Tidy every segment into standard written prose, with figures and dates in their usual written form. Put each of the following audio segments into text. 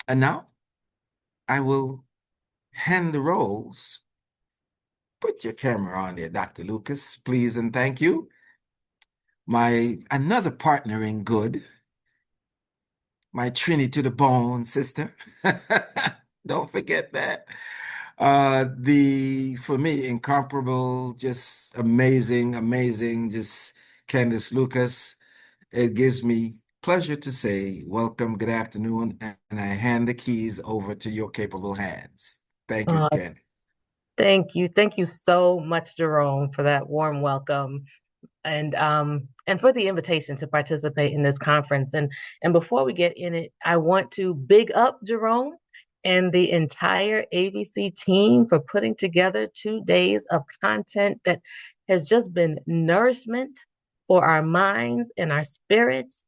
And now I will hand the roles. Put your camera on there, Dr. Lucas, please and thank you. My another partner in good, my Trinity to the bone sister. Don't forget that. The for me incomparable, just amazing, amazing, just Candace Lucas. It gives me pleasure to say welcome, good afternoon, and I hand the keys over to your capable hands. Thank you, Uh, Candace. Thank you. Thank you so much, Jerome, for that warm welcome and for the invitation to participate in this conference. And before we get in it, I want to big up Jerome and the entire ABC team for putting together 2 days of content that has just been nourishment for our minds and our spirits.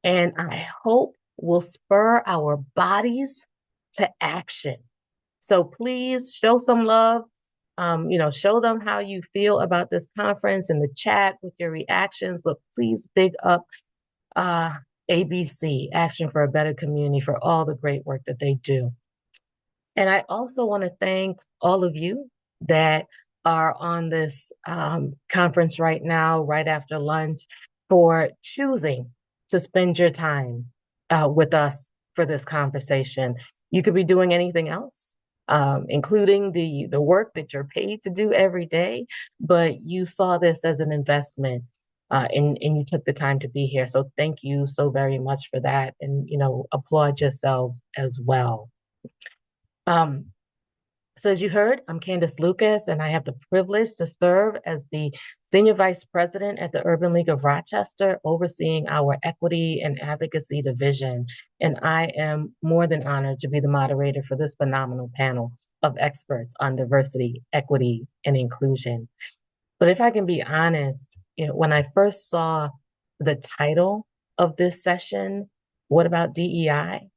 And I hope will spur our bodies to action. So please show some love. Show them how you feel about this conference in the chat with your reactions, but please big up uh, ABC, Action for a Better Community, for all the great work that they do. And I also want to thank all of you that are on this conference right now, right after lunch, for choosing to spend your time with us for this conversation. You could be doing anything else, including the work that you're paid to do every day, but you saw this as an investment. And you took the time to be here. So thank you so very much for that. And, applaud yourselves as well. Um, so as you heard, I'm Candace Lucas, and I have the privilege to serve as the Senior Vice President at the Urban League of Rochester, overseeing our Equity and Advocacy Division. And I am more than honored to be the moderator for this phenomenal panel of experts on diversity, equity, and inclusion. But if I can be honest, when I first saw the title of this session, What About DEI?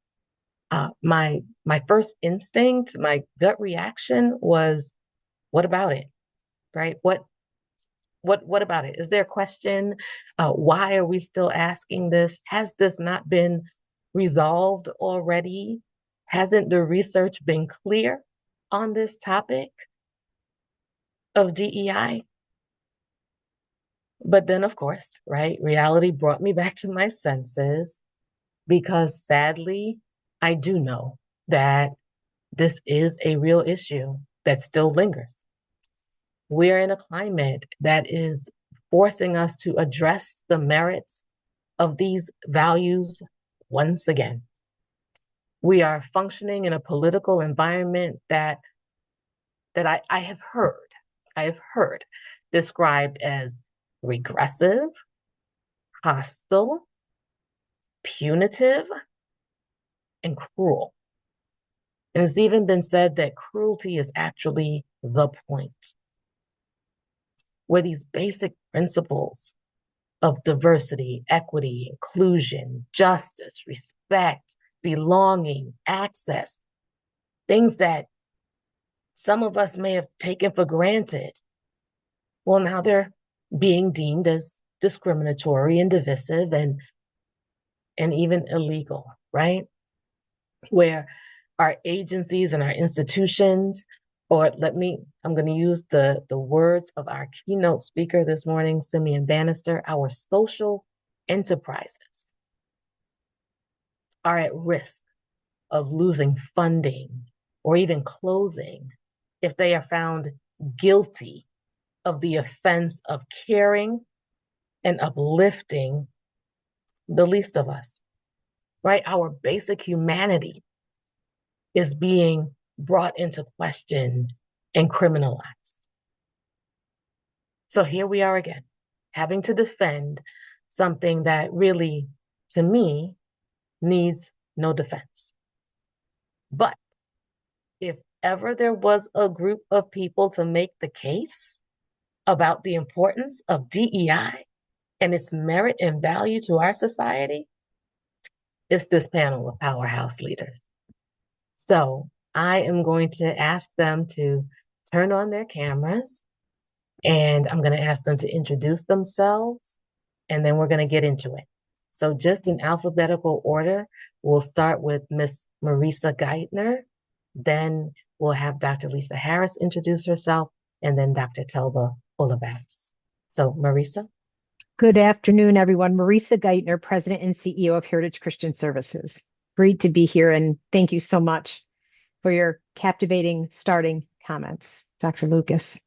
My first instinct, my gut reaction was, what about it? Right? What about it? Is there a question? Why are we still asking this? Has this not been resolved already? Hasn't the research been clear on this topic of DEI? But then, of course, right, reality brought me back to my senses because sadly, I do know that this is a real issue that still lingers. We're in a climate that is forcing us to address the merits of these values once again. We are functioning in a political environment that I have heard described as regressive, hostile, punitive, and cruel. And it's even been said that cruelty is actually the point, where these basic principles of diversity, equity, inclusion, justice, respect, belonging, access, things that some of us may have taken for granted. Well, now they're being deemed as discriminatory and divisive and even illegal, right? Where our agencies and our institutions, I'm going to use the words of our keynote speaker this morning, Simeon Bannister, our social enterprises are at risk of losing funding or even closing if they are found guilty of the offense of caring and uplifting the least of us, right? Our basic humanity is being brought into question and criminalized. So here we are again, having to defend something that really, to me, needs no defense. But if ever there was a group of people to make the case about the importance of DEI and its merit and value to our society, it's this panel of powerhouse leaders. So I am going to ask them to turn on their cameras and I'm going to ask them to introduce themselves and then we're going to get into it. So just in alphabetical order, we'll start with Miss Marisa Geithner, then we'll have Dr. Lisa Harris introduce herself, and then Dr. Telva Olivares. So Marisa? Good afternoon, everyone. Marisa Geithner, President and CEO of Heritage Christian Services. Great to be here, and thank you so much for your captivating starting comments, Dr. Lucas.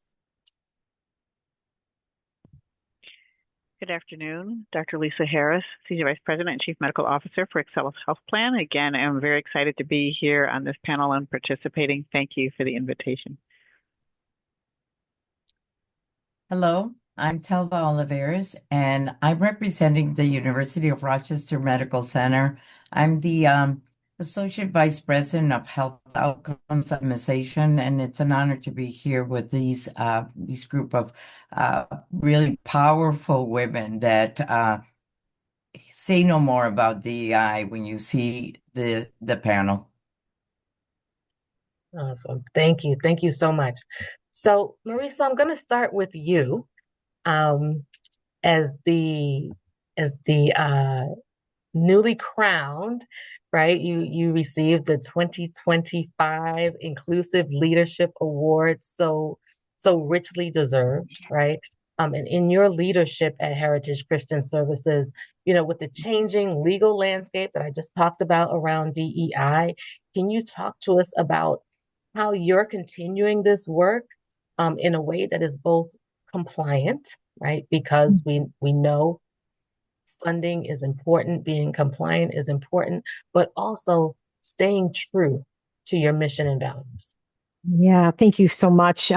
Good afternoon, Dr. Lisa Harris, Senior Vice President and Chief Medical Officer for Excellus Health Plan. Again, I'm very excited to be here on this panel and participating. Thank you for the invitation. Hello, I'm Telva Olivares, and I'm representing the University of Rochester Medical Center. I'm the Associate Vice President of Health Outcomes Optimization, and it's an honor to be here with these group of really powerful women that say no more about DEI when you see the panel. Awesome. Thank you. Thank you so much. So, Marisa, I'm going to start with you um, as the newly crowned, right? You received the 2025 Inclusive Leadership Award, so richly deserved, right? And in your leadership at Heritage Christian Services, with the changing legal landscape that I just talked about around DEI, can you talk to us about how you're continuing this work in a way that is both compliant, right? Because we know funding is important, being compliant is important, but also staying true to your mission and values. Yeah, thank you so much.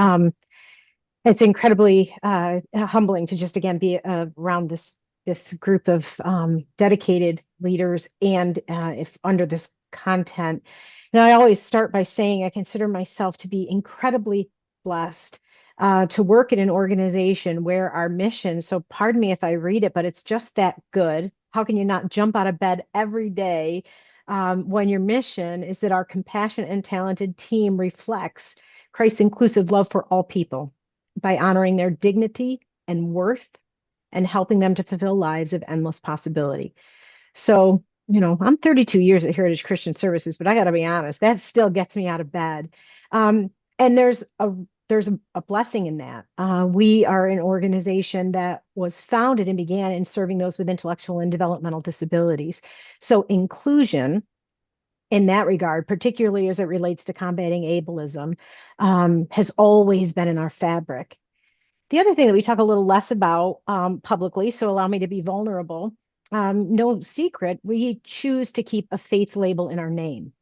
It's incredibly humbling to just again be around this group of dedicated leaders, and if under this content. And I always start by saying I consider myself to be incredibly blessed to work in an organization where our mission, so pardon me if I read it, but it's just that good. How can you not jump out of bed every day when your mission is that our compassionate and talented team reflects Christ's inclusive love for all people by honoring their dignity and worth and helping them to fulfill lives of endless possibility. So, I'm 32 years at Heritage Christian Services, but I got to be honest, that still gets me out of bed. And there's a blessing in that. We are an organization that was founded and began in serving those with intellectual and developmental disabilities. So inclusion in that regard, particularly as it relates to combating ableism, has always been in our fabric. The other thing that we talk a little less about publicly, so allow me to be vulnerable, no secret, we choose to keep a faith label in our name.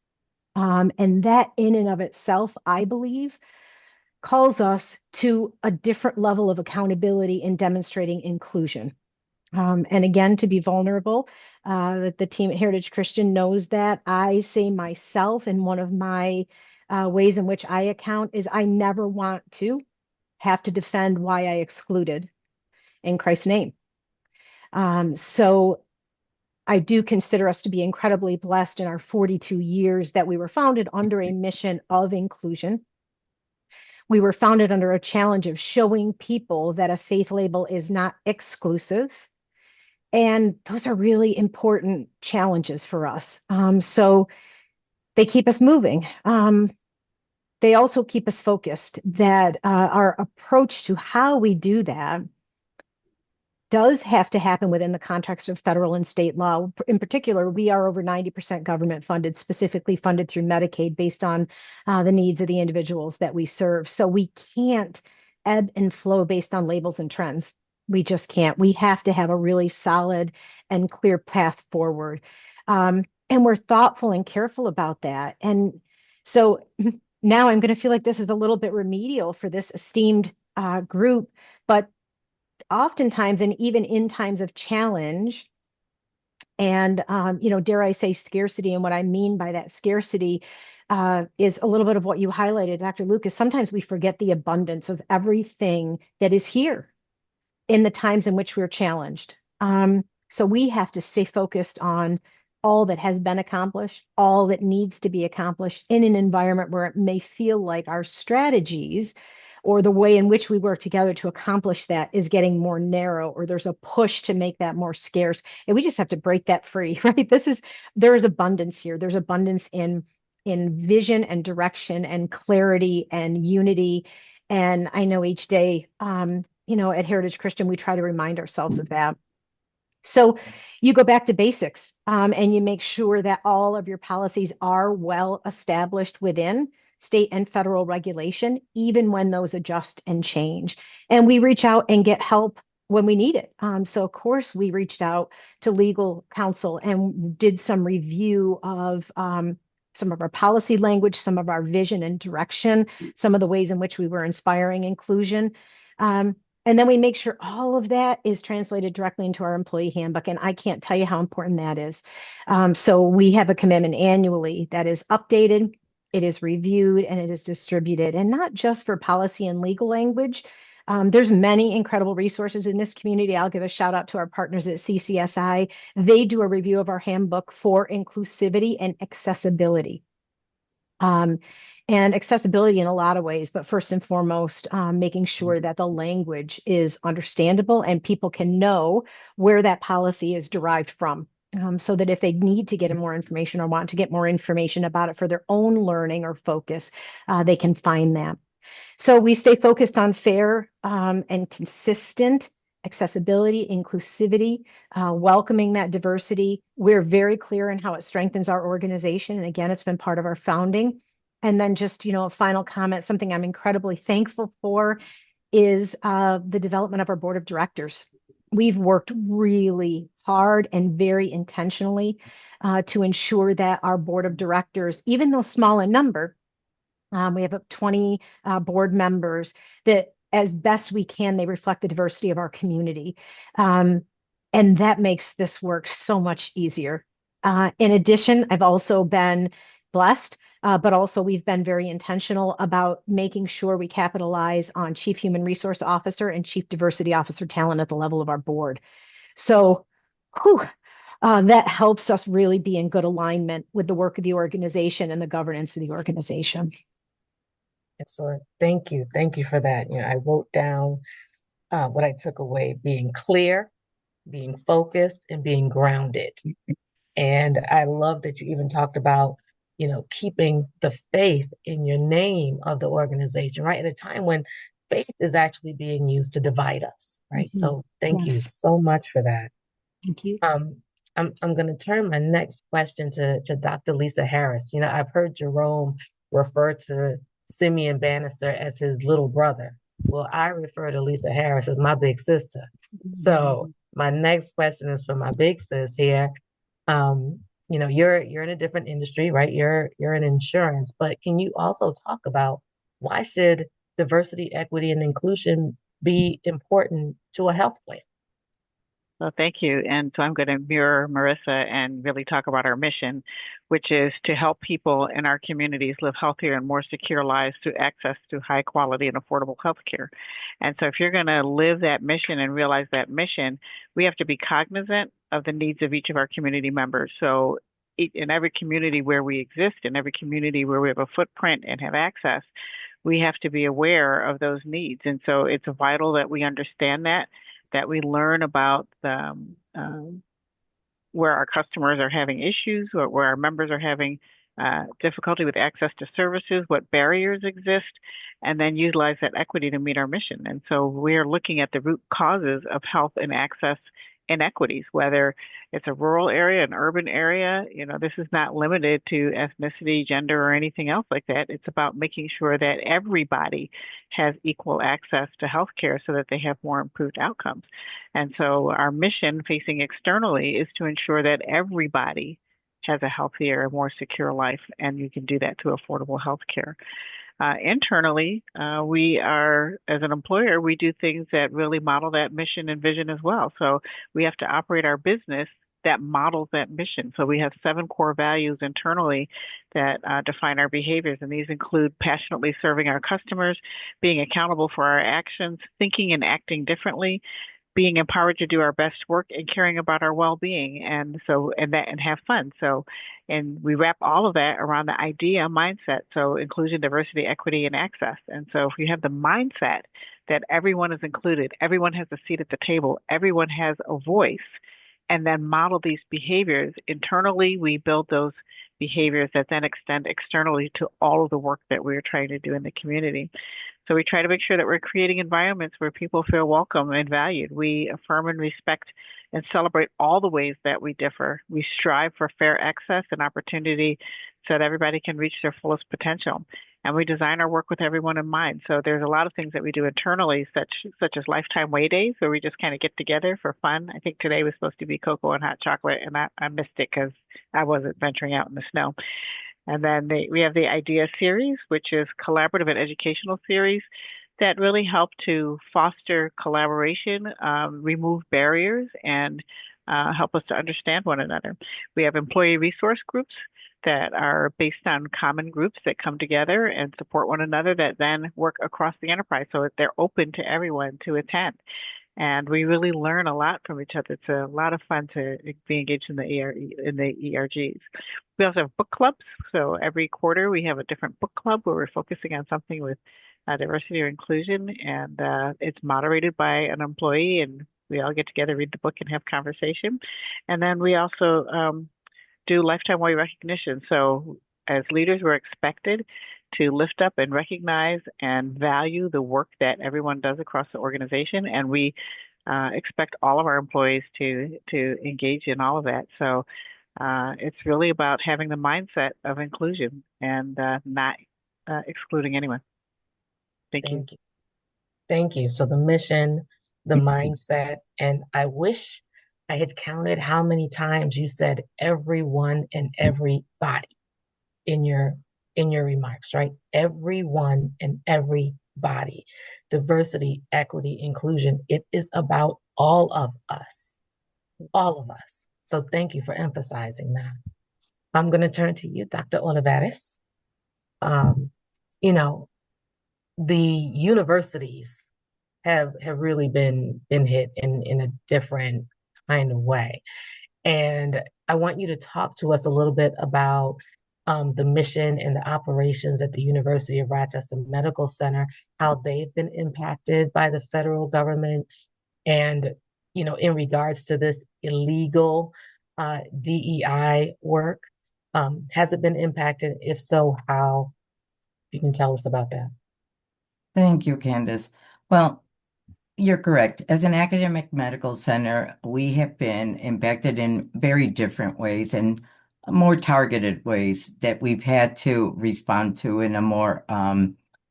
And that in and of itself, I believe, calls us to a different level of accountability in demonstrating inclusion. And again, to be vulnerable, the team at Heritage Christian knows that. I say myself, and one of my ways in which I account is I never want to have to defend why I excluded in Christ's name. So I do consider us to be incredibly blessed in our 42 years that we were founded under a mission of inclusion. We were founded under a challenge of showing people that a faith label is not exclusive. And those are really important challenges for us. So they keep us moving. They also keep us focused, that our approach to how we do that does have to happen within the context of federal and state law. In particular, we are over 90% government funded, specifically funded through Medicaid based on the needs of the individuals that we serve. So we can't ebb and flow based on labels and trends. We just can't. We have to have a really solid and clear path forward. And we're thoughtful and careful about that. And so now I'm going to feel like this is a little bit remedial for this esteemed group, but oftentimes, and even in times of challenge, and dare I say scarcity, and what I mean by that scarcity is a little bit of what you highlighted, Dr. Lucas. Sometimes we forget the abundance of everything that is here in the times in which we're challenged. So we have to stay focused on all that has been accomplished, all that needs to be accomplished in an environment where it may feel like our strategies or the way in which we work together to accomplish that is getting more narrow, or there's a push to make that more scarce. And we just have to break that free, right? There is abundance here. There's abundance in vision and direction and clarity and unity. And I know each day, at Heritage Christian, we try to remind ourselves of that. So you go back to basics, and you make sure that all of your policies are well established within state and federal regulation, even when those adjust and change. And we reach out and get help when we need it. So of course, we reached out to legal counsel and did some review of some of our policy language, some of our vision and direction, some of the ways in which we were inspiring inclusion. Um, and then we make sure all of that is translated directly into our employee handbook. And I can't tell you how important that is. So we have a commitment annually that is updated, it is reviewed, and it is distributed. And not just for policy and legal language. There's many incredible resources in this community. I'll give a shout out to our partners at CCSI. They do a review of our handbook for inclusivity and accessibility. And accessibility in a lot of ways, but first and foremost, making sure that the language is understandable and people can know where that policy is derived from. So that if they need to get more information or want to get more information about it for their own learning or focus, they can find that. So we stay focused on fair and consistent accessibility, inclusivity, welcoming that diversity. We're very clear in how it strengthens our organization. And again, it's been part of our founding. And then just, a final comment, something I'm incredibly thankful for is the development of our board of directors. We've worked really hard and very intentionally to ensure that our board of directors, even though small in number, we have 20 board members, that as best we can, they reflect the diversity of our community. And that makes this work so much easier. In addition, I've also been blessed, but also we've been very intentional about making sure we capitalize on Chief Human Resource Officer and Chief Diversity Officer talent at the level of our board. So that helps us really be in good alignment with the work of the organization and the governance of the organization. Excellent. Thank you. Thank you for that. I wrote down what I took away: being clear, being focused, and being grounded. And I love that you even talked about, keeping the faith in your name of the organization, right? At a time when faith is actually being used to divide us, right? Mm-hmm. So thank you so much for that. Thank you. I'm going to turn my next question to Dr. Lisa Harris. I've heard Jerome refer to Simeon Bannister as his little brother. Well, I refer to Lisa Harris as my big sister. Mm-hmm. So my next question is for my big sis here. You're in a different industry, right? You're in insurance, but can you also talk about why should diversity, equity, and inclusion be important to a health plan? Well, thank you. And so I'm going to mirror Marissa and really talk about our mission, which is to help people in our communities live healthier and more secure lives through access to high quality and affordable health care. And so if you're going to live that mission and realize that mission, we have to be cognizant of the needs of each of our community members. So in every community where we exist, in every community where we have a footprint and have access, we have to be aware of those needs. And so it's vital that we understand that we learn about where our customers are having issues or where our members are having difficulty with access to services, what barriers exist, and then utilize that equity to meet our mission. And so we're looking at the root causes of health and access inequities, whether it's a rural area, an urban area. This is not limited to ethnicity, gender, or anything else like that. It's about making sure that everybody has equal access to healthcare so that they have more improved outcomes. And so our mission facing externally is to ensure that everybody has a healthier, more secure life, and you can do that through affordable healthcare. Internally, we are, as an employer, we do things that really model that mission and vision as well. So we have to operate our business that models that mission. So we have 7 core values internally that define our behaviors, and these include passionately serving our customers, being accountable for our actions, thinking and acting differently, being empowered to do our best work and caring about our well-being, and have fun. So, and we wrap all of that around the idea mindset. So inclusion, diversity, equity, and access. And so if you have the mindset that everyone is included, everyone has a seat at the table, everyone has a voice, and then model these behaviors internally, we build those behaviors that then extend externally to all of the work that we're trying to do in the community. So we try to make sure that we're creating environments where people feel welcome and valued. We affirm and respect and celebrate all the ways that we differ. We strive for fair access and opportunity so that everybody can reach their fullest potential. And we design our work with everyone in mind. So there's a lot of things that we do internally, such as lifetime way days, where we just kind of get together for fun. I think today was supposed to be cocoa and hot chocolate, and I missed it because I wasn't venturing out in the snow. And then we have the IDEA series, which is collaborative and educational series that really help to foster collaboration, remove barriers, and help us to understand one another. We have employee resource groups that are based on common groups that come together and support one another that then work across the enterprise so that they're open to everyone to attend. And we really learn a lot from each other. It's a lot of fun to be engaged in the ERGs. We also have book clubs. So every quarter we have a different book club where we're focusing on something with diversity or inclusion, and it's moderated by an employee, and we all get together, read the book, and have conversation. And then we also do lifetime way recognition. So as leaders, we're expected to lift up and recognize and value the work that everyone does across the organization. And we expect all of our employees to engage in all of that. So it's really about having the mindset of inclusion and not excluding anyone. Thank you. Thank you. So the mission, the mindset, and I wish I had counted how many times you said everyone and everybody in your remarks, right? Everyone and everybody. Diversity, equity, inclusion. It is about all of us. All of us. So thank you for emphasizing that. I'm going to turn to you, Dr. Olivares. You know, the universities have really been hit in a different kind of way. And I want you to talk to us a little bit about the mission and the operations at the University of Rochester Medical Center, how they've been impacted by the federal government, and in regards to this illegal DEI work. Has it been impacted? If so, how? You can tell us about that. Thank you, Candace. Well, you're correct. As an academic medical center, we have been impacted in very different ways and more targeted ways that we've had to respond to in a more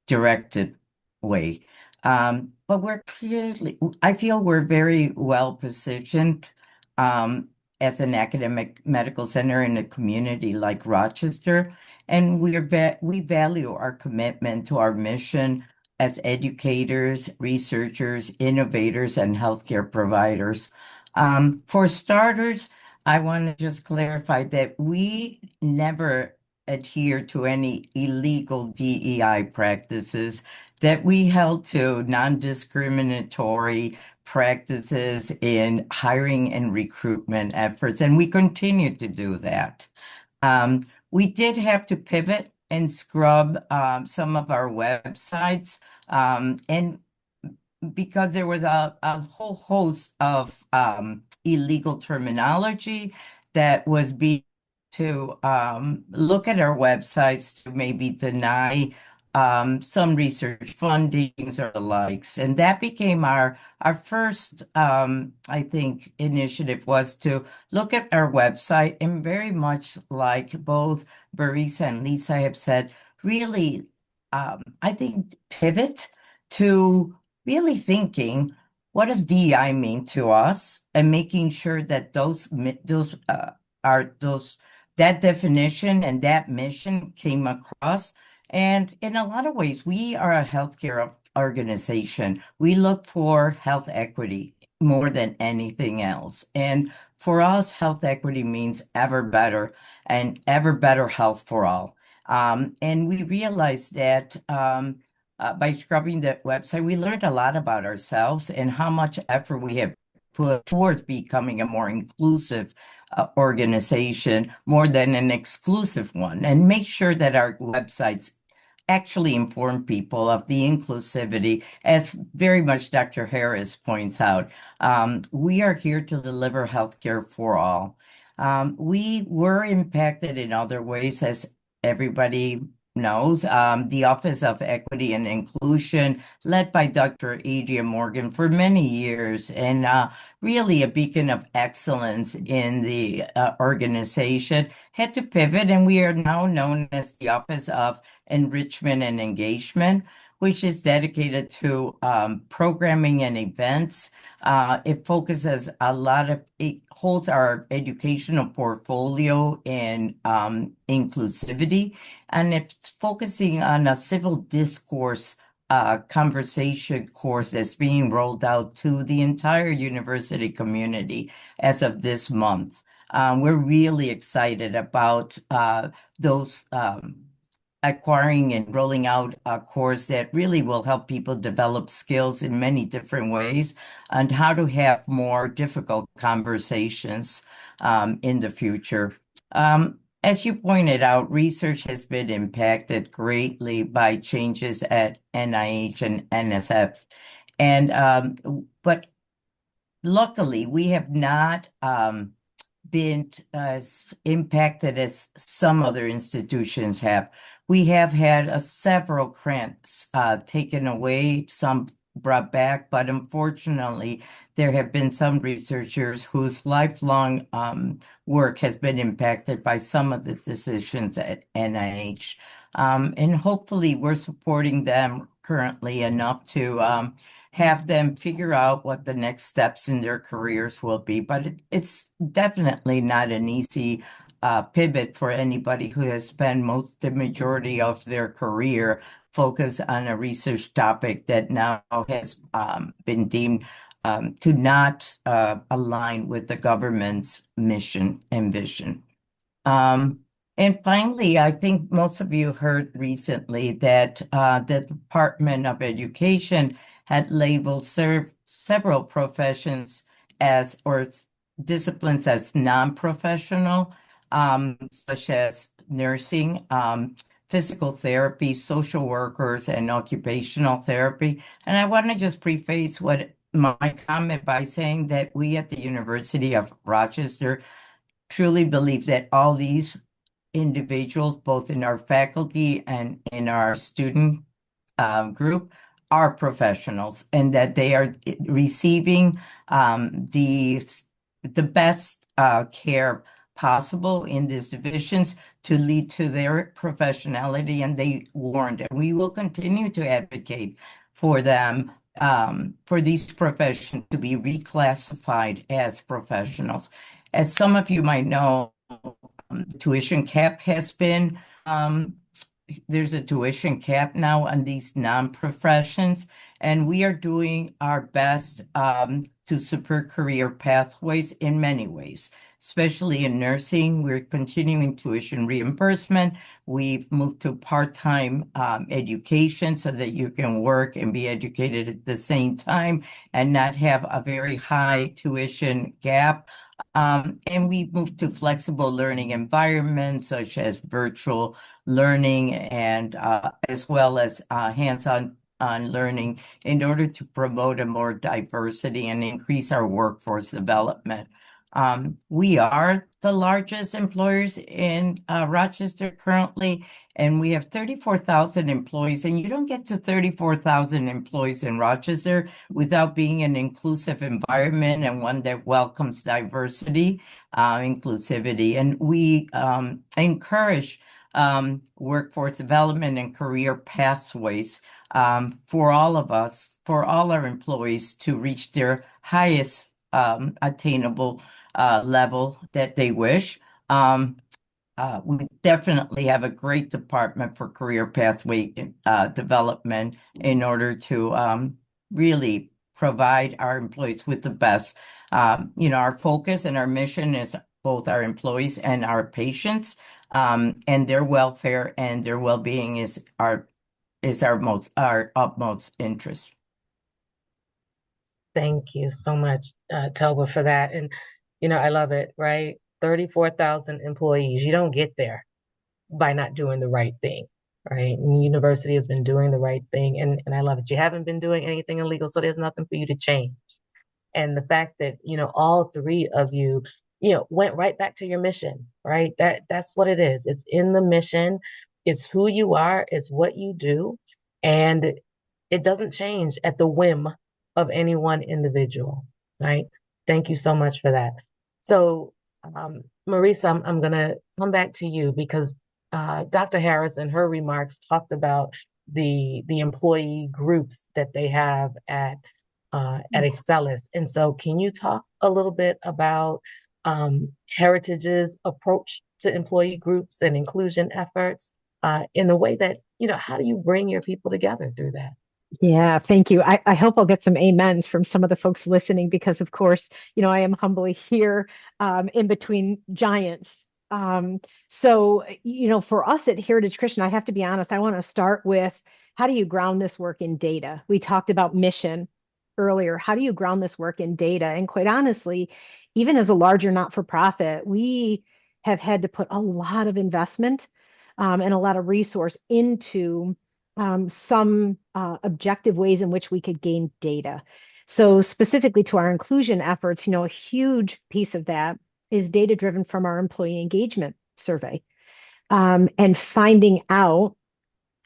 directed way. But I feel we're very well positioned as an academic medical center in a community like Rochester, and we value our commitment to our mission as educators, researchers, innovators, and healthcare providers. For starters, I want to just clarify that we never adhere to any illegal DEI practices, that we held to non-discriminatory practices in hiring and recruitment efforts, and we continue to do that. We did have to pivot and scrub some of our websites, and because there was a whole host of illegal terminology that was being to look at our websites to maybe deny some research fundings or the likes. And that became our first, I think, initiative was to look at our website and very much like both Barisa and Lisa have said, really, I think, pivot to really thinking, what does DEI mean to us, and making sure that that definition and that mission came across. And in a lot of ways, we are a healthcare organization. We look for health equity more than anything else. And for us, health equity means ever better and ever better health for all. And we realize that by scrubbing the website, we learned a lot about ourselves and how much effort we have put towards becoming a more inclusive organization more than an exclusive one, and make sure that our websites actually inform people of the inclusivity, as very much Dr. Harris points out. We are here to deliver healthcare for all. We were impacted in other ways, as everybody knows. The Office of Equity and Inclusion, led by Dr. Adrian Morgan for many years, and really a beacon of excellence in the organization, had to pivot, and we are now known as the Office of Enrichment and Engagement, which is dedicated to programming and events. It focuses it holds our educational portfolio in inclusivity, and it's focusing on a civil discourse conversation course that's being rolled out to the entire university community as of this month. We're really excited about those acquiring and rolling out a course that really will help people develop skills in many different ways and how to have more difficult conversations in the future. As you pointed out, research has been impacted greatly by changes at NIH and NSF. But luckily, we have not been as impacted as some other institutions have. We have had several grants taken away, some brought back, but unfortunately, there have been some researchers whose lifelong work has been impacted by some of the decisions at NIH. And hopefully, we're supporting them currently enough to have them figure out what the next steps in their careers will be. But it's definitely not an easy pivot for anybody who has spent the majority of their career focused on a research topic that now has been deemed to not align with the government's mission and vision. And finally, I think most of you heard recently that the Department of Education had labeled several professions or disciplines as non-professional, such as nursing, physical therapy, social workers, and occupational therapy. And I want to just preface my comment by saying that we at the University of Rochester truly believe that all these individuals, both in our faculty and in our student group, are professionals, and that they are receiving the best care possible in these divisions to lead to their professionality, and they warned, and we will continue to advocate for them, for these professions to be reclassified as professionals. As some of you might know, the tuition cap has been there's a tuition cap now on these non-professions, and we are doing our best to support career pathways in many ways, especially in nursing. We're continuing tuition reimbursement. We've moved to part-time education so that you can work and be educated at the same time and not have a very high tuition gap. And we moved to flexible learning environments such as virtual learning and as well as hands-on learning in order to promote a more diversity and increase our workforce development. We are the largest employers in Rochester currently, and we have 34,000 employees. And you don't get to 34,000 employees in Rochester without being an inclusive environment and one that welcomes diversity, inclusivity. And we encourage workforce development and career pathways for all of us, for all our employees to reach their highest attainable level that they wish. We definitely have a great department for career pathway development in order to really provide our employees with the best. Our focus and our mission is both our employees and our patients, and their welfare and their well-being is our is our utmost interest. Thank you so much, Telba, for that. And, I love it, right? 34,000 employees. You don't get there by not doing the right thing, right? And the university has been doing the right thing. And I love it. You haven't been doing anything illegal, so there's nothing for you to change. And the fact that, all three of you, went right back to your mission, right? That's what it is. It's in the mission. It's who you are. It's what you do. And it doesn't change at the whim of any one individual, right? Thank you so much for that. So, Marisa, I'm going to come back to you because Dr. Harris in her remarks talked about the employee groups that they have at Excelis. And so, can you talk a little bit about Heritage's approach to employee groups and inclusion efforts in a way that, how do you bring your people together through that? Yeah, thank you. I hope I'll get some amens from some of the folks listening because, of course, I am humbly here in between giants. For us at Heritage Christian, I have to be honest, I want to start with how do you ground this work in data? We talked about mission earlier. How do you ground this work in data? And quite honestly, even as a larger not-for-profit, we have had to put a lot of investment and a lot of resource into some objective ways in which we could gain data. So specifically to our inclusion efforts, a huge piece of that is data driven from our employee engagement survey and finding out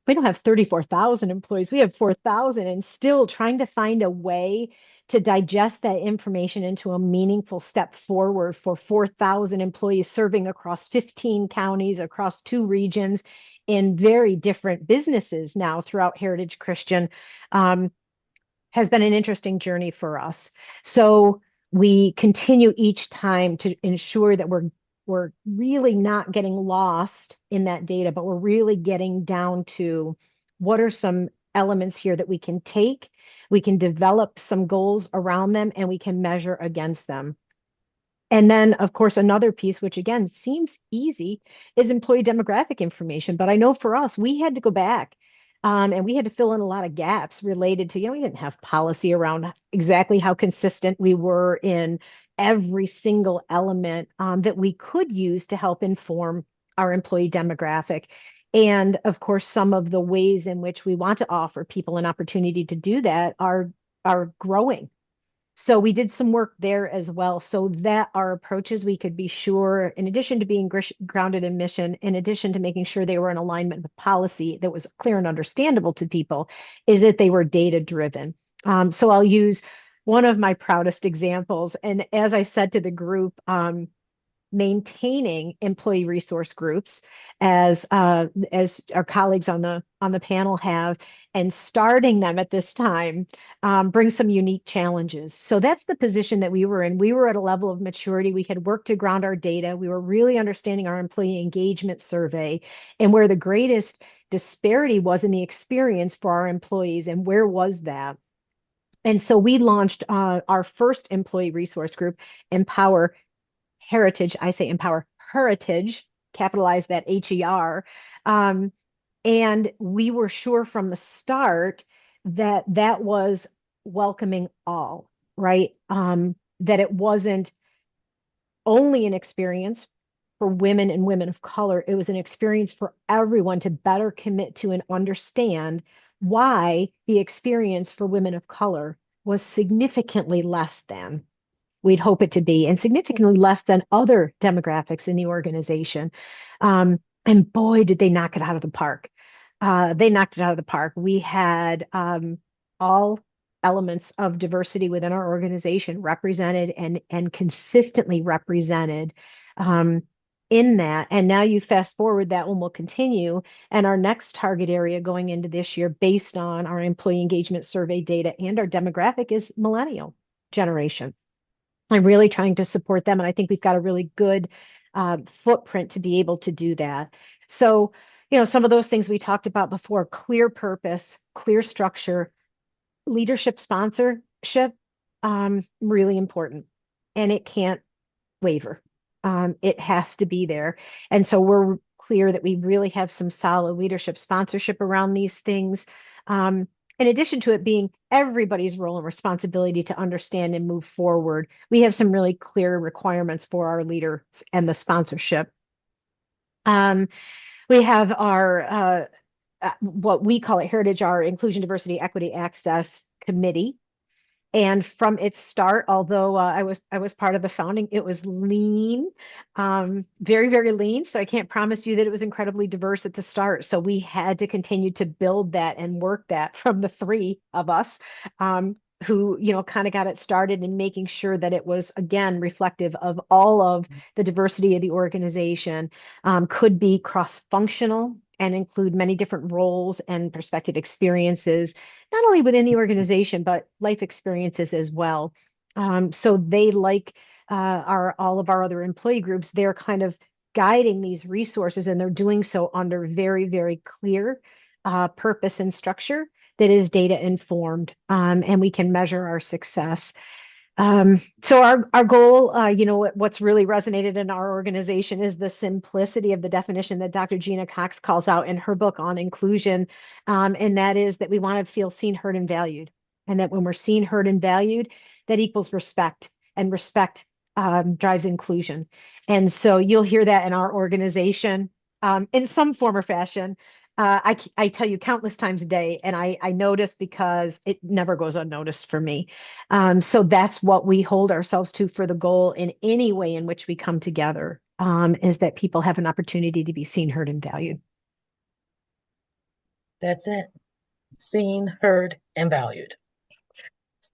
we don't have 34,000 employees, we have 4,000 and still trying to find a way to digest that information into a meaningful step forward for 4,000 employees serving across 15 counties, across 2 regions, in very different businesses now throughout Heritage Christian has been an interesting journey for us. So we continue each time to ensure that we're really not getting lost in that data, but we're really getting down to what are some elements here that we can take, we can develop some goals around them, and we can measure against them. And then, of course, another piece, which again seems easy, is employee demographic information. But I know for us, we had to go back and we had to fill in a lot of gaps related to, we didn't have policy around exactly how consistent we were in every single element that we could use to help inform our employee demographic. And of course, some of the ways in which we want to offer people an opportunity to do that are growing. So we did some work there as well, so that our approaches, we could be sure, in addition to being grounded in mission, in addition to making sure they were in alignment with policy that was clear and understandable to people, is that they were data driven. So I'll use one of my proudest examples. And as I said to the group, maintaining employee resource groups as our colleagues on the panel have, and starting them at this time brings some unique challenges. So that's the position that we were in. We were at a level of maturity. We had worked to ground our data. We were really understanding our employee engagement survey and where the greatest disparity was in the experience for our employees, and where was that? And so we launched our first employee resource group, Empower Heritage. I say Empower Heritage, capitalize that HER. And we were sure from the start that that was welcoming all, right? That it wasn't only an experience for women and women of color. It was an experience for everyone to better commit to and understand why the experience for women of color was significantly less than we'd hope it to be, and significantly less than other demographics in the organization. And boy, did they knock it out of the park. They knocked it out of the park. We had all elements of diversity within our organization represented and consistently represented in that. And now you fast forward, that one will continue. And our next target area going into this year, based on our employee engagement survey data and our demographic, is millennial generation. I'm really trying to support them. And I think we've got a really good footprint to be able to do that. So, some of those things we talked about before: clear purpose, clear structure, leadership sponsorship, really important. And it can't waver. It has to be there. And so we're clear that we really have some solid leadership sponsorship around these things. In addition to it being everybody's role and responsibility to understand and move forward, we have some really clear requirements for our leaders and the sponsorship. We have our what we call it Heritage, our Inclusion, Diversity, Equity, Access Committee. And from its start, although I was part of the founding, it was lean, very, very lean. So I can't promise you that it was incredibly diverse at the start. So we had to continue to build that and work that from the three of us, who, you know, kind of got it started in making sure that it was, again, reflective of all of the diversity of the organization, could be cross-functional and include many different roles and perspective experiences, not only within the organization, but life experiences as well. So they, like all of our other employee groups, they're kind of guiding these resources, and they're doing so under very, very clear purpose and structure that is data informed, and we can measure our success. So our goal, you know, what's really resonated in our organization is the simplicity of the definition that Dr. Gina Cox calls out in her book on inclusion. And that is that we want to feel seen, heard, and valued. And that when we're seen, heard, and valued, that equals respect, and respect drives inclusion. And so you'll hear that in our organization in some form or fashion. I tell you countless times a day, and I notice because it never goes unnoticed for me. So that's what we hold ourselves to for the goal in any way in which we come together, is that people have an opportunity to be seen, heard, and valued. That's it. Seen, heard, and valued.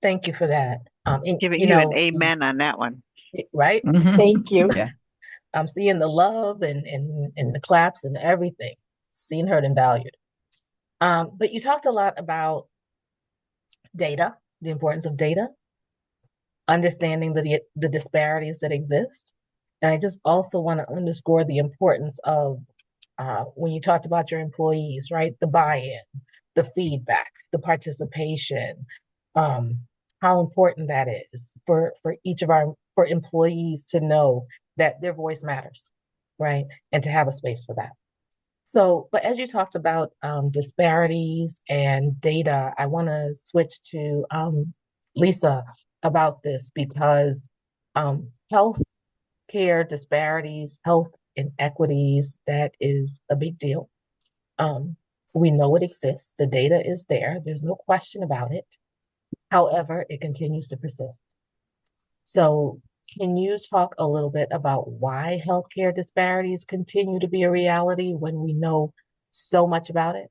Thank you for that. And, Giving you you an know, amen on that one. right? Thank you. Yeah. I'm seeing the love and the claps and everything. Seen, heard, and valued. But you talked a lot about data, the importance of data, understanding the disparities that exist. And I just also want to underscore the importance of when you talked about your employees, right? The buy-in, the feedback, the participation, how important that is for each of our for employees to know that their voice matters, right? And to have a space for that. So, but as you talked about disparities and data, I want to switch to Lisa about this because health care disparities, health inequities, that is a big deal. We know it exists. The data is there. There's no question about it. However, it continues to persist. So, can you talk a little bit about why healthcare disparities continue to be a reality when we know so much about it?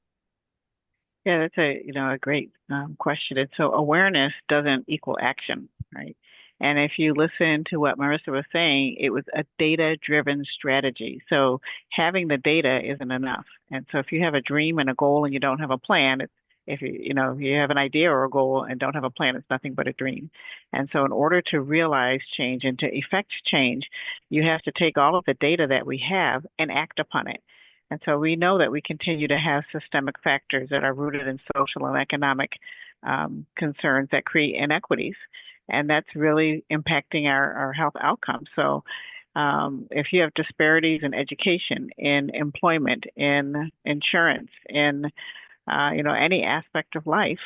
Yeah, that's a great question. And so awareness doesn't equal action, right? And if you listen to what Marissa was saying, it was a data-driven strategy. So having the data isn't enough. And so if you have a dream and a goal and you don't have a plan, if you have an idea or a goal and don't have a plan, it's nothing but a dream. And so in order to realize change and to effect change, you have to take all of the data that we have and act upon it. And so we know that we continue to have systemic factors that are rooted in social and economic concerns that create inequities. And that's really impacting our health outcomes. So if you have disparities in education, in employment, in insurance, in any aspect of life,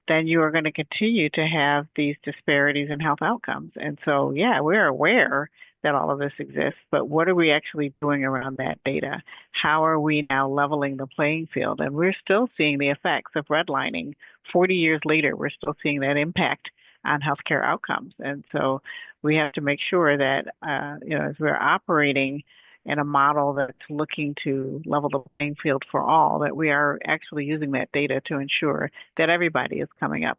then you are going to continue to have these disparities in health outcomes. And so, yeah, we're aware that all of this exists, but what are we actually doing around that data? How are we now leveling the playing field? And we're still seeing the effects of redlining. 40 years later, we're still seeing that impact on healthcare outcomes. And so we have to make sure that, as we're operating in a model that's looking to level the playing field for all, that we are actually using that data to ensure that everybody is coming up.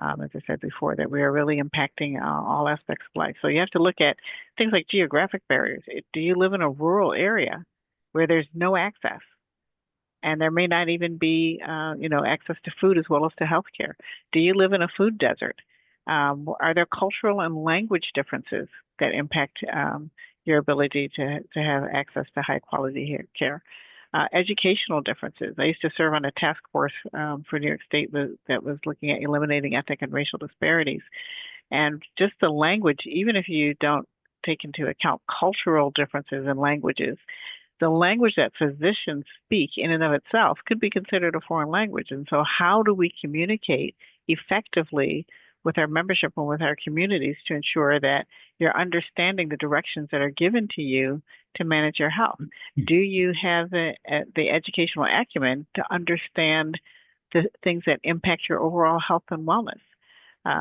As I said before, that we are really impacting all aspects of life. So you have to look at things like geographic barriers. Do you live in a rural area where there's no access? And there may not even be, access to food as well as to healthcare. Do you live in a food desert? Are there cultural and language differences that impact your ability to have access to high quality care? Educational differences. I used to serve on a task force for New York State that was looking at eliminating ethnic and racial disparities. And just the language, even if you don't take into account cultural differences in languages, the language that physicians speak in and of itself could be considered a foreign language. And so how do we communicate effectively with our membership and with our communities to ensure that you're understanding the directions that are given to you to manage your health? Do you have the educational acumen to understand the things that impact your overall health and wellness?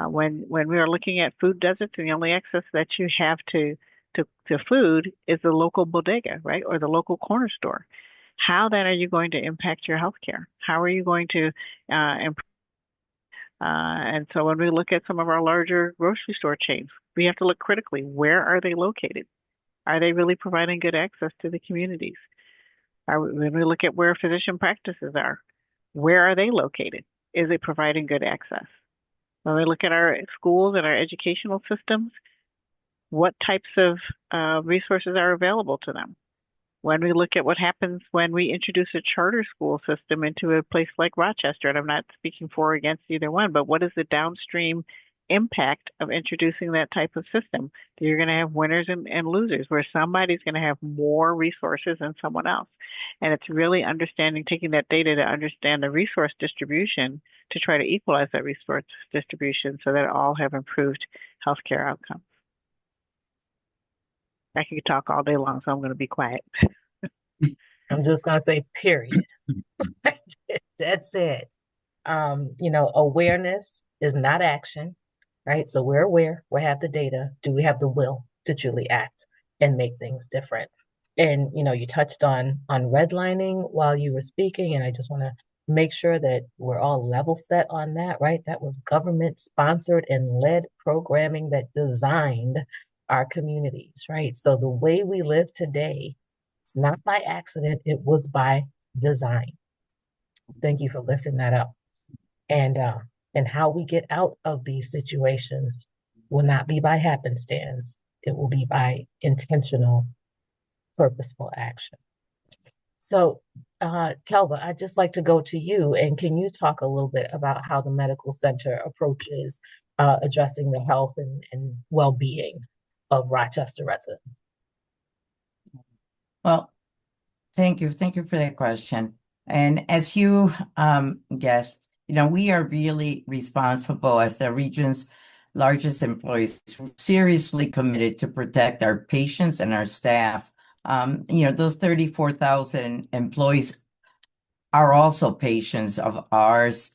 When we are looking at food deserts and the only access that you have to food is the local bodega, right, or the local corner store, how then are you going to impact your health care? How are you going to improve? And so when we look at some of our larger grocery store chains, we have to look critically. Where are they located? Are they really providing good access to the communities? When we look at where physician practices are, where are they located? Is it providing good access? When we look at our schools and our educational systems, what types of resources are available to them? When we look at what happens when we introduce a charter school system into a place like Rochester, and I'm not speaking for or against either one, but what is the downstream impact of introducing that type of system? You're going to have winners and losers, where somebody's going to have more resources than someone else. And it's really understanding, taking that data to understand the resource distribution to try to equalize that resource distribution so that all have improved healthcare outcomes. I could talk all day long, so I'm going to be quiet. I'm just going to say, period. That's it. Awareness is not action, right? So we're aware, we have the data. Do we have the will to truly act and make things different? And, you touched on redlining while you were speaking, and I just want to make sure that we're all level set on that, right? That was government sponsored and led programming that designed our communities, right? So the way we live today, it's not by accident, it was by design. Thank you for lifting that up. And how we get out of these situations will not be by happenstance. It will be by intentional, purposeful action. So, Telva, I'd just like to go to you, and can you talk a little bit about how the medical center approaches addressing the health and well-being of Rochester residents? Well, thank you. Thank you for that question. And as you guessed, we are really responsible as the region's largest employees, seriously committed to protect our patients and our staff. Those 34,000 employees are also patients of ours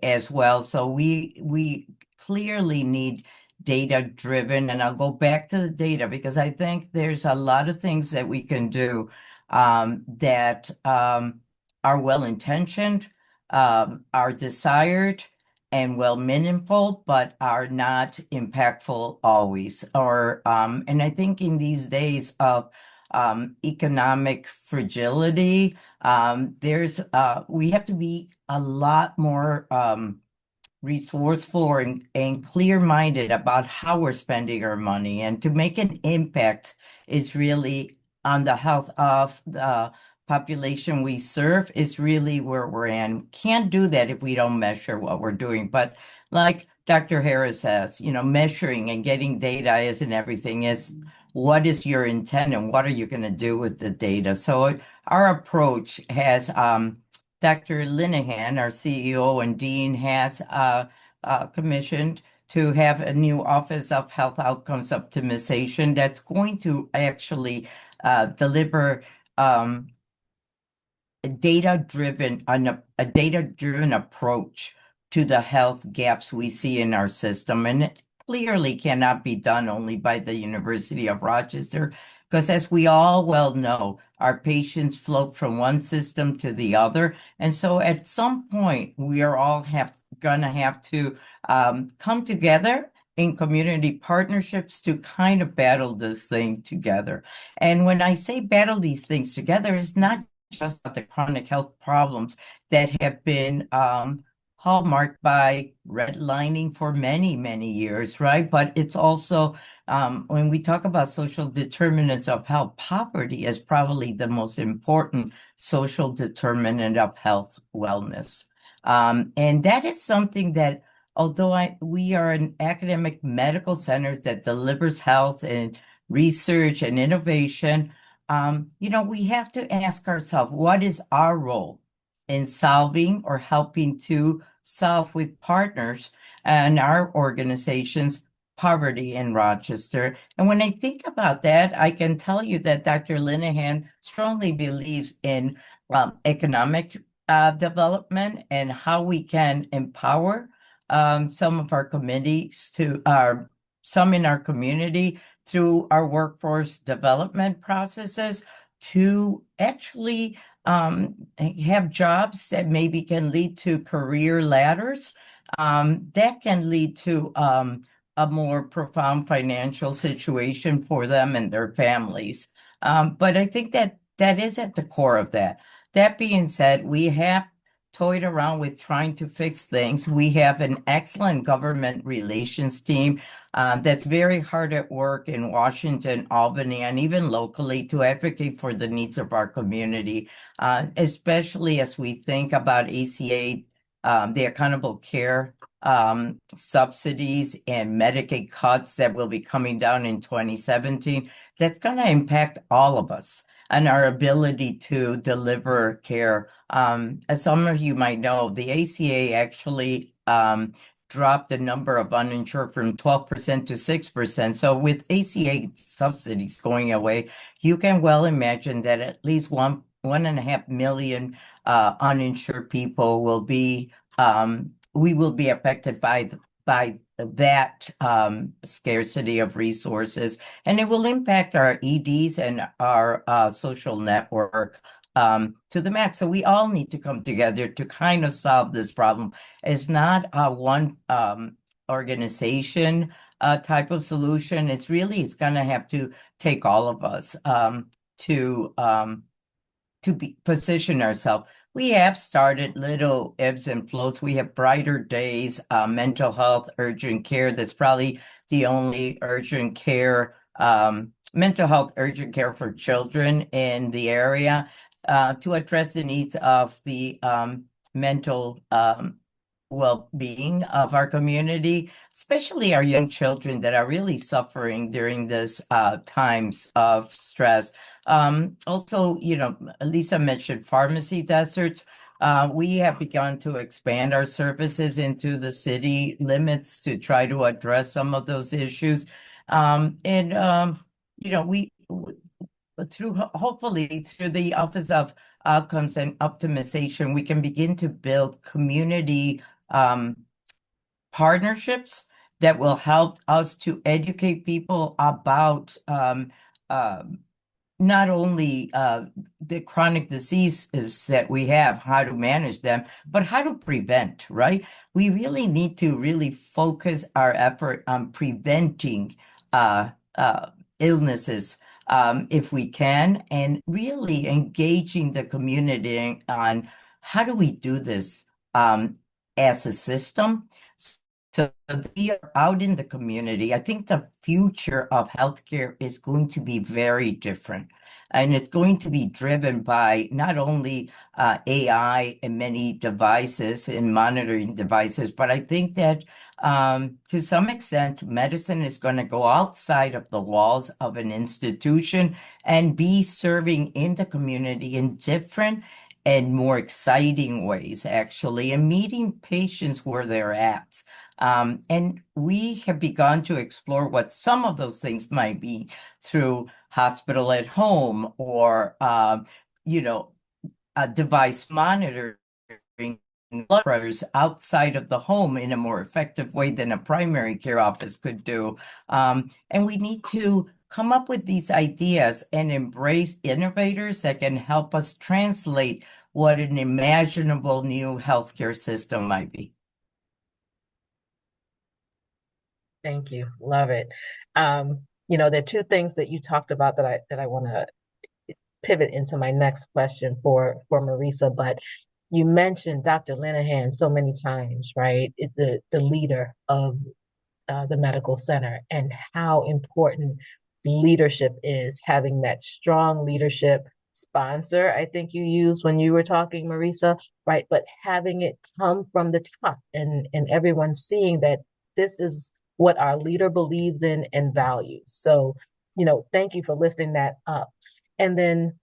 as well. So we clearly need data driven, and I'll go back to the data because I think there's a lot of things that we can do that are well intentioned, are desired, and well meaningful, but are not impactful always. And I think in these days of economic fragility, we have to be a lot more resourceful and clear-minded about how we're spending our money, and to make an impact is really on the health of the population we serve is really where we're in. Can't do that if we don't measure what we're doing. But like Dr. Harris says, measuring and getting data isn't everything. It's what is your intent and what are you going to do with the data? So our approach has Dr. Linehan, our CEO and dean, has commissioned to have a new Office of Health Outcomes Optimization that's going to actually deliver a data-driven approach to the health gaps we see in our system. And it clearly cannot be done only by the University of Rochester, because as we all well know, our patients float from one system to the other. And so at some point, we are all gonna have to come together in community partnerships to kind of battle this thing together. And when I say battle these things together, it's not just about the chronic health problems that have been hallmarked by redlining for many, many years, right? But it's also, when we talk about social determinants of health, poverty is probably the most important social determinant of health wellness. And that is something that, although we are an academic medical center that delivers health and research and innovation, we have to ask ourselves, what is our role in solving or helping to solve with partners and our organizations poverty in Rochester? And when I think about that, I can tell you that Dr. Linehan strongly believes in economic development and how we can empower some of our committees to some in our community through our workforce development processes to actually have jobs that maybe can lead to career ladders that can lead to a more profound financial situation for them and their families. But I think that that is at the core of that. That being said, we have toyed around with trying to fix things. We have an excellent government relations team that's very hard at work in Washington, Albany, and even locally to advocate for the needs of our community, especially as we think about ACA, the Accountable Care subsidies and Medicaid cuts that will be coming down in 2017. That's going to impact all of us and our ability to deliver care. As some of you might know, the ACA actually dropped the number of uninsured from 12% to 6%. So with ACA subsidies going away, you can well imagine that at least 1.5 million uninsured people will be we will be affected by that scarcity of resources, and it will impact our EDs and our social network to the max. So we all need to come together to kind of solve this problem. It's not a one organization type of solution. It's going to have to take all of us to position ourselves. We have started little ebbs and flows. We have brighter days, mental health, urgent care. That's probably the only urgent care, mental health urgent care for children in the area to address the needs of the mental well-being of our community, especially our young children that are really suffering during this times of stress. Also, Lisa mentioned pharmacy deserts. We have begun to expand our services into the city limits to try to address some of those issues. We hopefully through the Office of Outcomes and Optimization, we can begin to build community partnerships that will help us to educate people about not only the chronic diseases that we have, how to manage them, but how to prevent, right? We really need to really focus our effort on preventing illnesses if we can, and really engaging the community on how do we do this as a system. So we are out in the community. I think the future of healthcare is going to be very different. And it's going to be driven by not only AI and many devices and monitoring devices, but I think that to some extent, medicine is going to go outside of the walls of an institution and be serving in the community in different and more exciting ways, actually, and meeting patients where they're at. And we have begun to explore what some of those things might be through hospital at home or, a device monitoring blood pressures outside of the home in a more effective way than a primary care office could do. And we need to come up with these ideas and embrace innovators that can help us translate what an imaginable new healthcare system might be. Thank you. Love it. There are two things that you talked about that I want to pivot into my next question for Marisa, but you mentioned Dr. Linehan so many times, right? The leader of the medical center, and how important leadership is, having that strong leadership sponsor, I think you used when you were talking, Marisa, right? But having it come from the top and everyone seeing that this is what our leader believes in and values. So, thank you for lifting that up. And then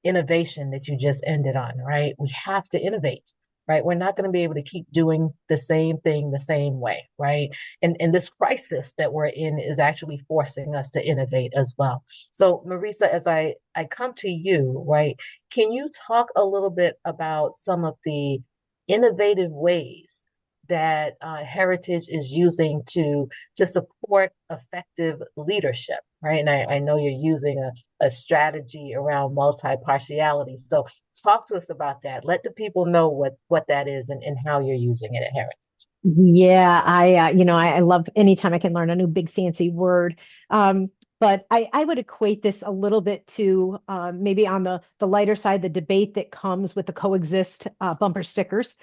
innovation that you just ended on, right? We have to innovate, right? We're not going to be able to keep doing the same thing the same way, right? And this crisis that we're in is actually forcing us to innovate as well. So, Marisa, as I come to you, right, can you talk a little bit about some of the innovative ways that Heritage is using to support effective leadership, right? And I know you're using a strategy around multi-partiality. So talk to us about that. Let the people know what that is and how you're using it at Heritage. Yeah, I love anytime I can learn a new big fancy word. Um, but I would equate this a little bit to maybe on the lighter side, the debate that comes with the coexist bumper stickers,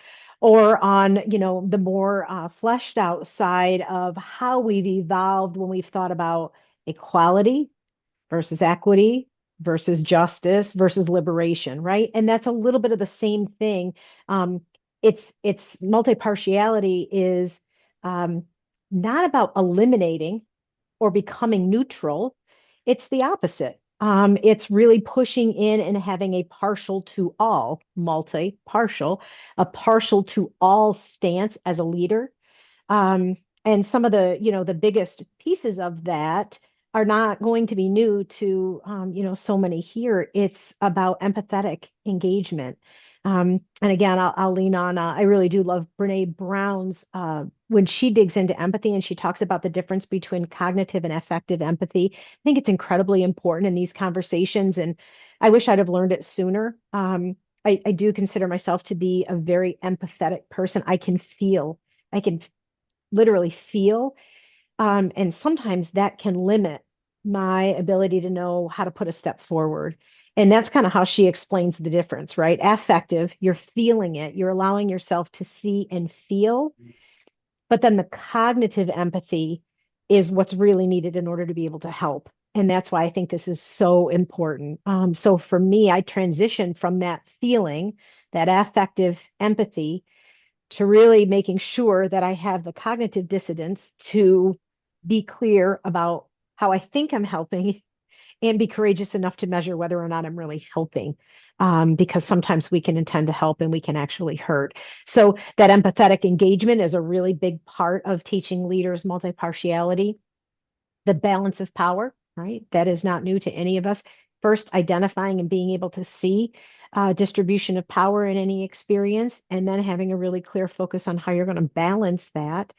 or on, the more fleshed out side of how we've evolved when we've thought about equality versus equity versus justice versus liberation, right? And that's a little bit of the same thing. It's multi-partiality is um, not about eliminating or becoming neutral. It's the opposite. It's really pushing in and having a partial to all, multi-partial, a partial to all stance as a leader. um, and some of the biggest pieces of that are not going to be new to, so many here. It's about empathetic engagement. And again, I'll lean on, I really do love Brene Brown's, when she digs into empathy and she talks about the difference between cognitive and affective empathy. I think it's incredibly important in these conversations. And I wish I'd have learned it sooner. I do consider myself to be a very empathetic person. I can literally feel. And sometimes that can limit my ability to know how to put a step forward. And that's kind of how she explains the difference, right? Affective, you're feeling it, you're allowing yourself to see and feel. But then the cognitive empathy is what's really needed in order to be able to help. And that's why I think this is so important. So for me, I transitioned from that feeling, that affective empathy, to really making sure that I have the cognitive dissonance to be clear about how I think I'm helping and be courageous enough to measure whether or not I'm really helping. Because sometimes we can intend to help and we can actually hurt. So that empathetic engagement is a really big part of teaching leaders multi-partiality, the balance of power, right? That is not new to any of us. First, identifying and being able to see distribution of power in any experience, and then having a really clear focus on how you're going to balance that.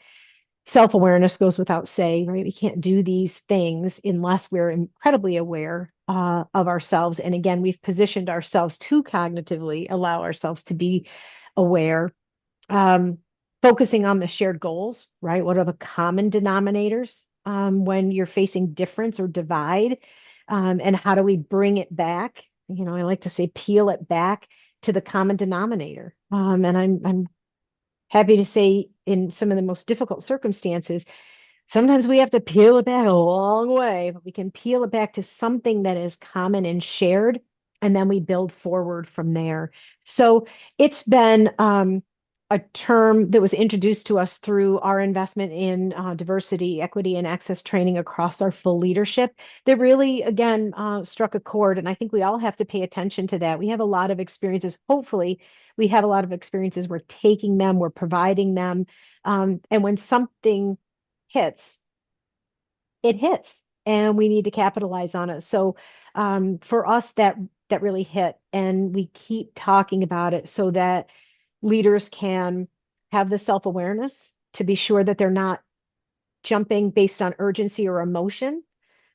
Self-awareness goes without saying, right? We can't do these things unless we're incredibly aware of ourselves. And again, we've positioned ourselves to cognitively allow ourselves to be aware. um, Focusing on the shared goals, right? What are the common denominators when you're facing difference or divide? And how do we bring it back? I like to say peel it back to the common denominator. And I'm happy to say in some of the most difficult circumstances, sometimes we have to peel it back a long way, but we can peel it back to something that is common and shared, and then we build forward from there. So it's been a term that was introduced to us through our investment in diversity, equity, and access training across our full leadership that really, again, struck a chord. And I think we all have to pay attention to that. We have a lot of experiences. Hopefully, we have a lot of experiences. We're taking them, we're providing them. And when something hits, it hits, and we need to capitalize on it. So for us, that really hit, and we keep talking about it so that leaders can have the self-awareness to be sure that they're not jumping based on urgency or emotion,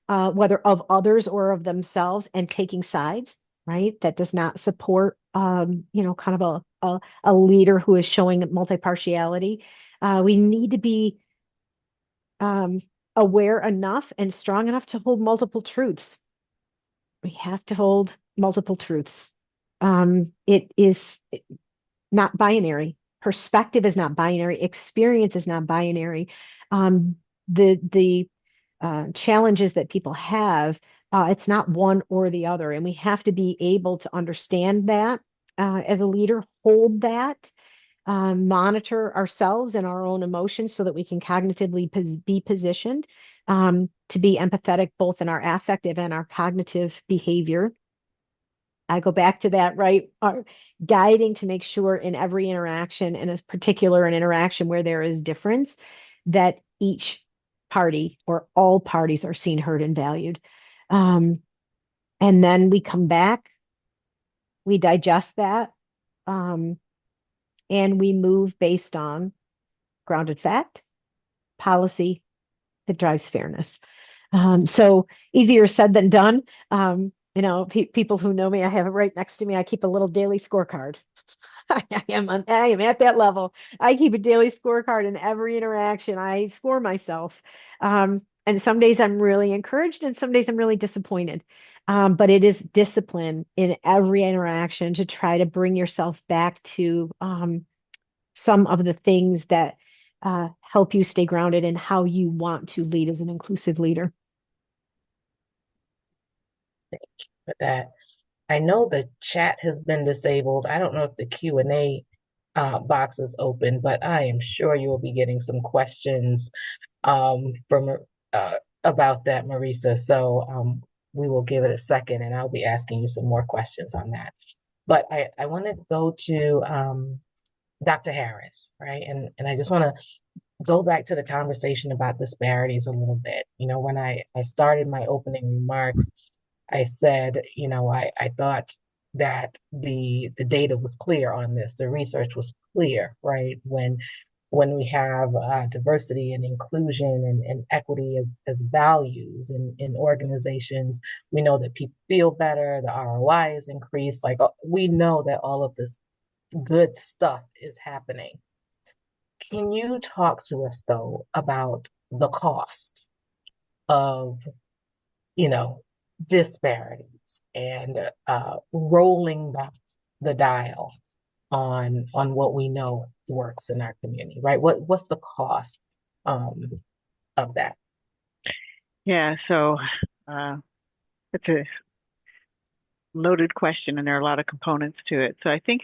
whether of others or of themselves, and taking sides, right? That does not support, kind of a leader who is showing multi-partiality. We need to be um, aware enough and strong enough to hold multiple truths. We have to hold multiple truths. It is not binary. Perspective is not binary. Experience is not binary. Um, the challenges that people have, it's not one or the other, and we have to be able to understand that as a leader, hold that, monitor ourselves and our own emotions so that we can cognitively be positioned to be empathetic both in our affective and our cognitive behavior. I go back to that, right? Guiding to make sure in every interaction, and in particular an interaction where there is difference, that each party or all parties are seen, heard, and valued. Um, and then we come back, we digest that, um, and we move based on grounded fact, policy that drives fairness. So easier said than done. People who know me, I have it right next to me. I keep a little daily scorecard. I am at that level. I keep a daily scorecard in every interaction. I score myself. And some days I'm really encouraged, and some days I'm really disappointed. But it is discipline in every interaction to try to bring yourself back to some of the things that help you stay grounded in how you want to lead as an inclusive leader. Thank you for that. I know the chat has been disabled. I don't know if the Q&A box is open, but I am sure you will be getting some questions from about that, Marisa. So we will give it a second, and I'll be asking you some more questions on that. But I want to go to Dr. Harris, right? And I just want to go back to the conversation about disparities a little bit. When I started my opening remarks, I said, I thought that the data was clear on this. The research was clear, right? When we have diversity and inclusion and equity as values in organizations, we know that people feel better, the ROI is increased. Like we know that all of this good stuff is happening. Can you talk to us though about the cost of, disparities and rolling back the dial on what we know works in our community, right? What's the cost of that? Yeah, so it's a loaded question, and there are a lot of components to it. So I think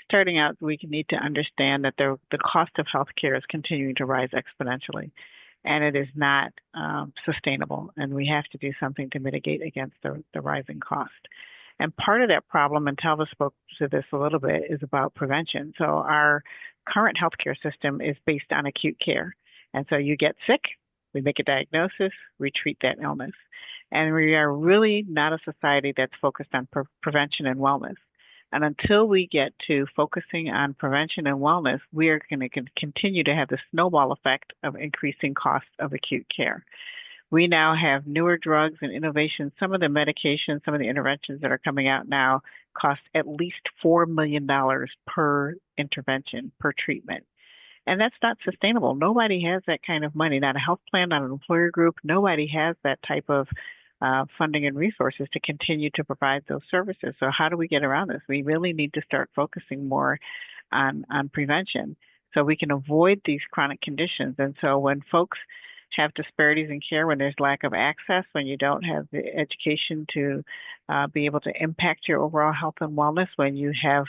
starting out, we need to understand that the cost of healthcare is continuing to rise exponentially, and it is not sustainable. And we have to do something to mitigate against the rising cost. And part of that problem, and Talva spoke to this a little bit, is about prevention. So our current healthcare system is based on acute care. And so you get sick, we make a diagnosis, we treat that illness. And we are really not a society that's focused on prevention and wellness. And until we get to focusing on prevention and wellness, we are going to continue to have the snowball effect of increasing costs of acute care. We now have newer drugs and innovations. Some of the medications, some of the interventions that are coming out now cost at least $4 million per intervention, per treatment. And that's not sustainable. Nobody has that kind of money, not a health plan, not an employer group. Nobody has that type of funding and resources to continue to provide those services. So how do we get around this? We really need to start focusing more on prevention so we can avoid these chronic conditions. And so when folks have disparities in care, when there's lack of access, when you don't have the education to be able to impact your overall health and wellness, when you have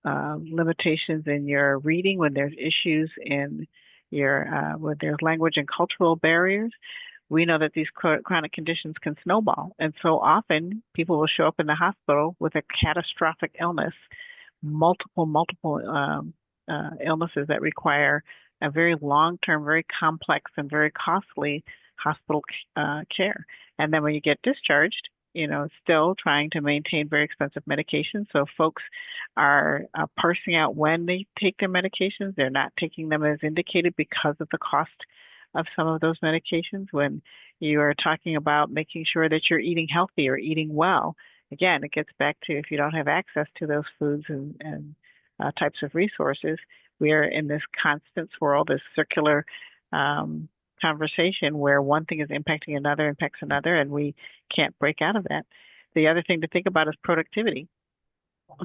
limitations in your reading, when there's issues in your, when there's language and cultural barriers, we know that these chronic conditions can snowball. And so often people will show up in the hospital with a catastrophic illness, multiple illnesses that require a very long-term, very complex, and very costly hospital care. And then when you get discharged, still trying to maintain very expensive medications. So folks are parsing out when they take their medications. They're not taking them as indicated because of the cost of some of those medications. When you are talking about making sure that you're eating healthy or eating well, again, it gets back to if you don't have access to those foods and types of resources, we are in this constant swirl, this circular conversation where one thing is impacting another, impacts another, and we can't break out of that. The other thing to think about is productivity.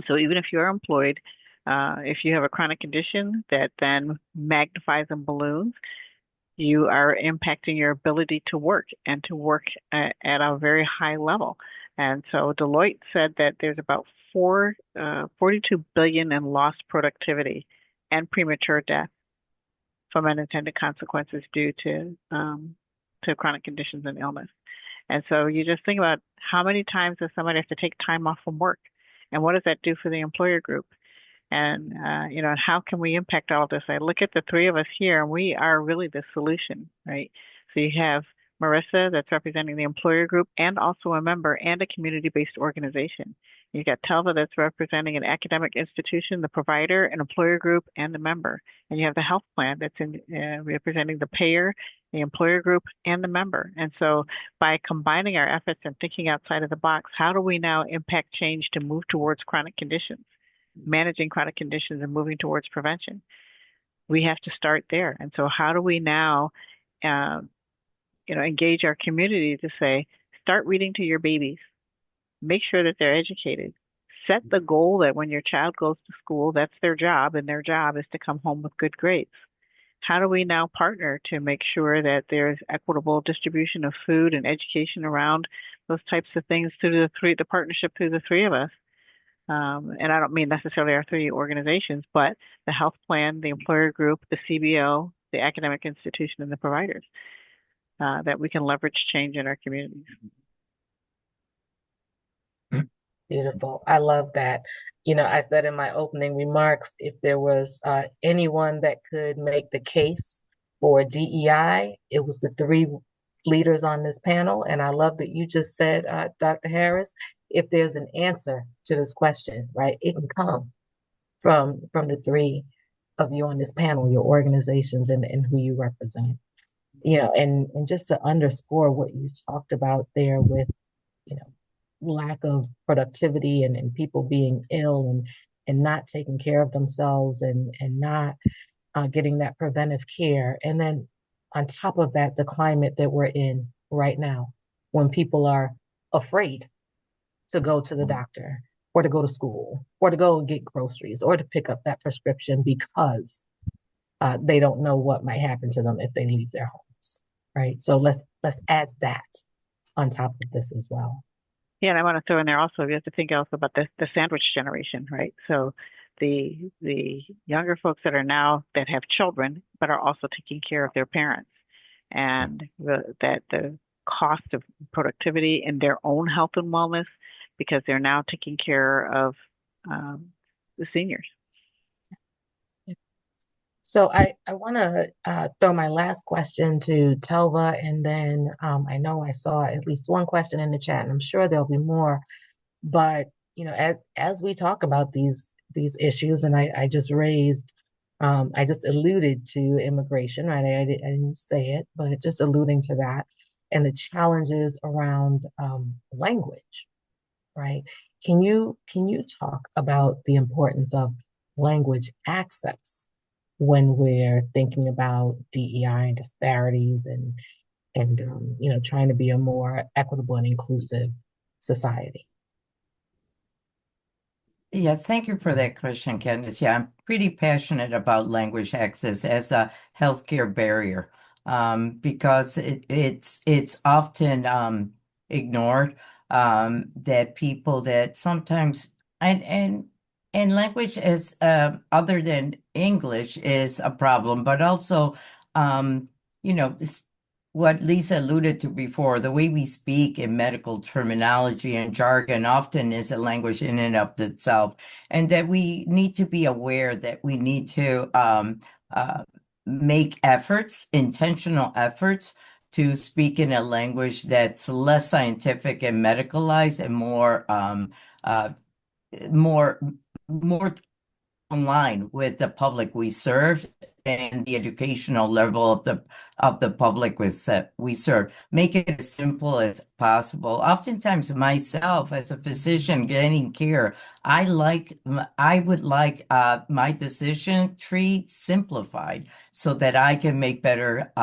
So even if you're employed, if you have a chronic condition that then magnifies and balloons, you are impacting your ability to work and to work at a very high level. And so Deloitte said that there's about 42 billion in lost productivity and premature death from unintended consequences due to chronic conditions and illness. And so you just think about how many times does somebody have to take time off from work? And what does that do for the employer group? And and how can we impact all this? I look at the three of us here, and we are really the solution, right? So you have Marissa, that's representing the employer group, and also a member and a community-based organization. You got Telva, that's representing an academic institution, the provider, an employer group, and the member. And you have the health plan that's representing the payer, the employer group, and the member. And so by combining our efforts and thinking outside of the box, how do we now impact change to move towards chronic conditions? Managing chronic conditions and moving towards prevention. We have to start there. And so how do we now, engage our community to say, start reading to your babies, make sure that they're educated, set the goal that when your child goes to school, that's their job, and their job is to come home with good grades. How do we now partner to make sure that there's equitable distribution of food and education around those types of things through the partnership through the three of us? And I don't mean necessarily our three organizations, but the health plan, the employer group, the CBO, the academic institution, and the providers, that we can leverage change in our communities. Beautiful. I love that. I said in my opening remarks, if there was anyone that could make the case for DEI, it was the three leaders on this panel. And I love that you just said, Dr. Harris, if there's an answer to this question, right, it can come from the three of you on this panel, your organizations and who you represent. And just to underscore what you talked about there with, lack of productivity and people being ill and not taking care of themselves and not getting that preventive care. And then on top of that, the climate that we're in right now, when people are afraid to go to the doctor or to go to school or to go and get groceries or to pick up that prescription because they don't know what might happen to them if they leave their homes, right? So let's add that on top of this as well. Yeah, and I want to throw in there also, we have to think also about the sandwich generation, right? So the younger folks that have children, but are also taking care of their parents, and the cost of productivity in their own health and wellness, because they're now taking care of the seniors. So I want to throw my last question to Telva, and then I know I saw at least one question in the chat, and I'm sure there'll be more. But as we talk about these issues, and I just alluded to immigration, right? I didn't say it, but just alluding to that, and the challenges around language, right? Can you talk about the importance of language access when we're thinking about DEI and disparities and trying to be a more equitable and inclusive society? Yeah, thank you for that question, Candace. Yeah, I'm pretty passionate about language access as a healthcare barrier, because it's often ignored, that people that sometimes and language is other than English is a problem, but also it's what Lisa alluded to before, the way we speak in medical terminology and jargon often is a language in and of itself, and that we need to be aware that we need to make efforts, intentional efforts, to speak in a language that's less scientific and medicalized and more online with the public we serve and the educational level of the public we serve. Make it as simple as possible. Oftentimes, myself as a physician getting care, I would like my decision tree simplified so that I can make better,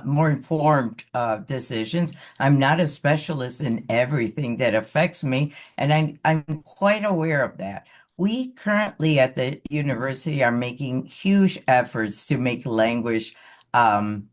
more informed decisions. I'm not a specialist in everything that affects me, and I'm quite aware of that. We currently at the university are making huge efforts to make language, to